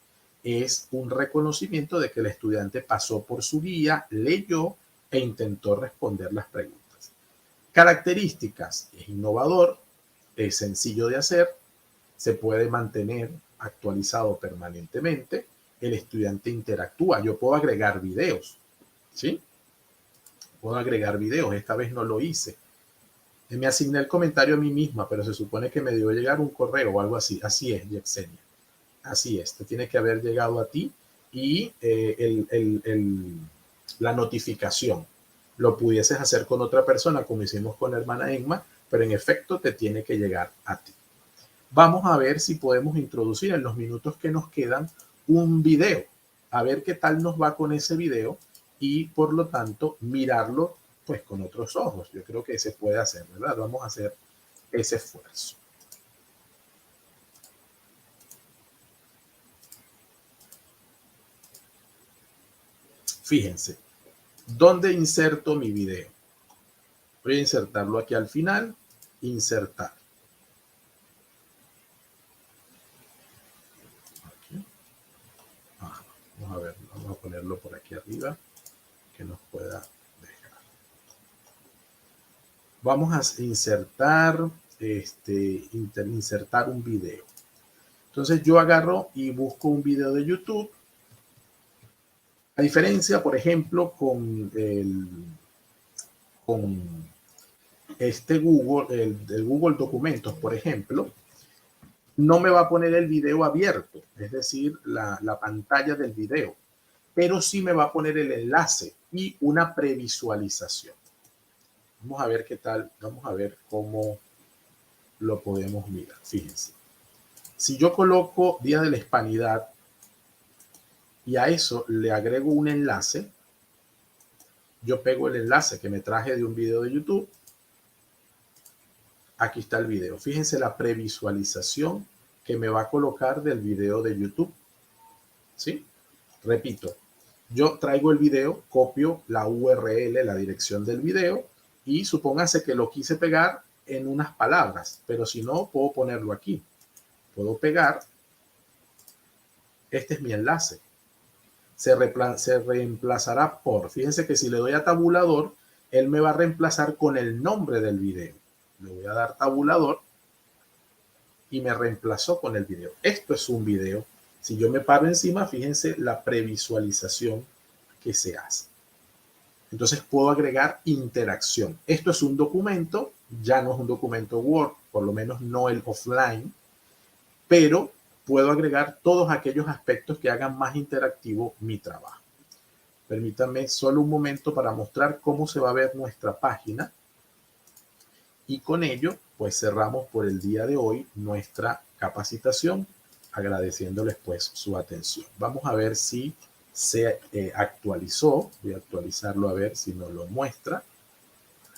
es un reconocimiento de que el estudiante pasó por su guía, leyó e intentó responder las preguntas. Características: es innovador, es sencillo de hacer, se puede mantener actualizado permanentemente, el estudiante interactúa. Yo puedo agregar videos, ¿sí? Puedo agregar videos, esta vez no lo hice. Me asigné el comentario a mí misma, pero se supone que me dio llegar un correo o algo así. Así es, Yexenia. Así es, te tiene que haber llegado a ti y la notificación. Lo pudieses hacer con otra persona, como hicimos con la hermana Emma, pero en efecto te tiene que llegar a ti. Vamos a ver si podemos introducir en los minutos que nos quedan un video. A ver qué tal nos va con ese video y por lo tanto mirarlo pues con otros ojos. Yo creo que se puede hacer, ¿verdad? Vamos a hacer ese esfuerzo. Fíjense, ¿dónde inserto mi video? Voy a insertarlo aquí al final, insertar. Aquí. Vamos a ver, vamos a ponerlo por aquí arriba, que nos pueda dejar. Vamos a insertar, insertar un video. Entonces yo agarro y busco un video de YouTube. A diferencia, por ejemplo, con este Google, el Google Documentos, por ejemplo, no me va a poner el video abierto, es decir, la pantalla del video, pero sí me va a poner el enlace y una previsualización. Vamos a ver qué tal, vamos a ver cómo lo podemos mirar. Fíjense, si yo coloco Día de la Hispanidad y a eso le agrego un enlace, yo pego el enlace que me traje de un video de YouTube. Aquí está el video. Fíjense la previsualización que me va a colocar del video de YouTube. ¿Sí? Repito, yo traigo el video, copio la URL, la dirección del video y supóngase que lo quise pegar en unas palabras, pero si no, puedo ponerlo aquí. Puedo pegar. Este es mi enlace. Se reemplazará por, fíjense que si le doy a tabulador, él me va a reemplazar con el nombre del video. Le voy a dar tabulador y me reemplazó con el video. Esto es un video. Si yo me paro encima, fíjense la previsualización que se hace. Entonces puedo agregar interacción. Esto es un documento, ya no es un documento Word, por lo menos no el offline, pero puedo agregar todos aquellos aspectos que hagan más interactivo mi trabajo. Permítanme solo un momento para mostrar cómo se va a ver nuestra página. Y con ello, pues cerramos por el día de hoy nuestra capacitación, agradeciéndoles pues su atención. Vamos a ver si se actualizó. Voy a actualizarlo a ver si nos lo muestra.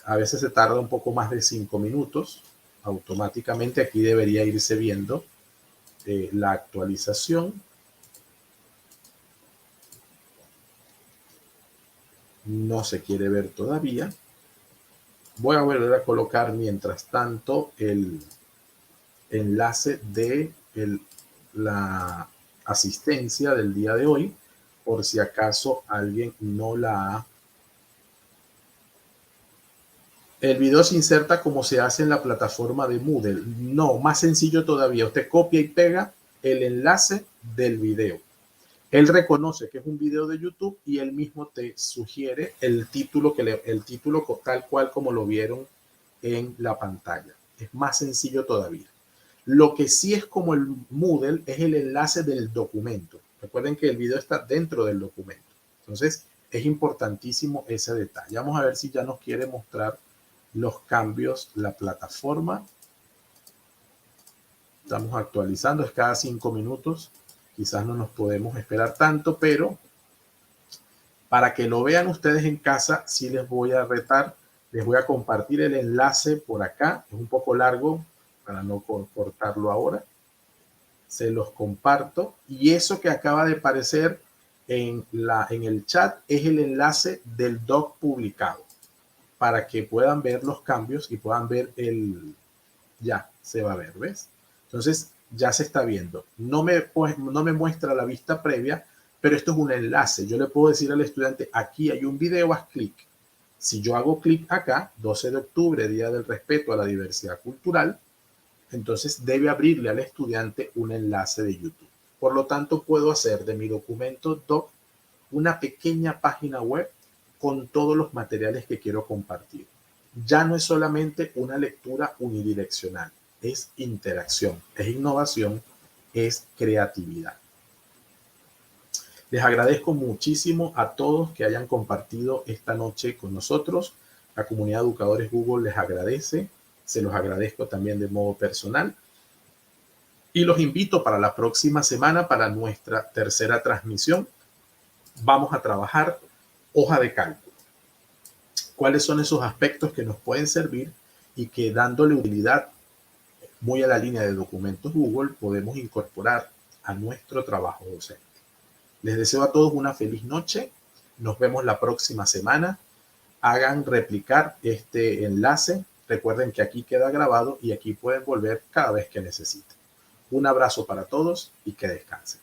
A veces se tarda un poco más de 5 minutos. Automáticamente aquí debería irse viendo la actualización. No se quiere ver todavía. Voy a volver a colocar mientras tanto el enlace de la asistencia del día de hoy, por si acaso alguien no la ha. El video se inserta como se hace en la plataforma de Moodle. No, más sencillo todavía. Usted copia y pega el enlace del video. Él reconoce que es un video de YouTube y él mismo te sugiere el título, tal cual como lo vieron en la pantalla. Es más sencillo todavía. Lo que sí es como el Moodle es el enlace del documento. Recuerden que el video está dentro del documento. Entonces, es importantísimo ese detalle. Vamos a ver si ya nos quiere mostrar los cambios la plataforma. Estamos actualizando, es cada 5 minutos. Quizás no nos podemos esperar tanto, pero para que lo vean ustedes en casa, sí les voy a retar. Les voy a compartir el enlace por acá. Es un poco largo para no cortarlo ahora. Se los comparto. Y eso que acaba de aparecer en el chat es el enlace del doc publicado para que puedan ver los cambios y puedan ver ya se va a ver, ¿ves? Entonces ya se está viendo. No me muestra la vista previa, pero esto es un enlace. Yo le puedo decir al estudiante, aquí hay un video, haz clic. Si yo hago clic acá, 12 de octubre, Día del Respeto a la Diversidad Cultural, entonces debe abrirle al estudiante un enlace de YouTube. Por lo tanto, puedo hacer de mi documento doc una pequeña página web con todos los materiales que quiero compartir. Ya no es solamente una lectura unidireccional, es interacción, es innovación, es creatividad. Les agradezco muchísimo a todos que hayan compartido esta noche con nosotros. La comunidad de educadores Google les agradece. Se los agradezco también de modo personal. Y los invito para la próxima semana, para nuestra tercera transmisión. Vamos a trabajar hoja de cálculo. ¿Cuáles son esos aspectos que nos pueden servir y que dándole utilidad muy a la línea de documentos Google podemos incorporar a nuestro trabajo docente? Les deseo a todos una feliz noche. Nos vemos la próxima semana. Hagan replicar este enlace. Recuerden que aquí queda grabado y aquí pueden volver cada vez que necesiten. Un abrazo para todos y que descansen.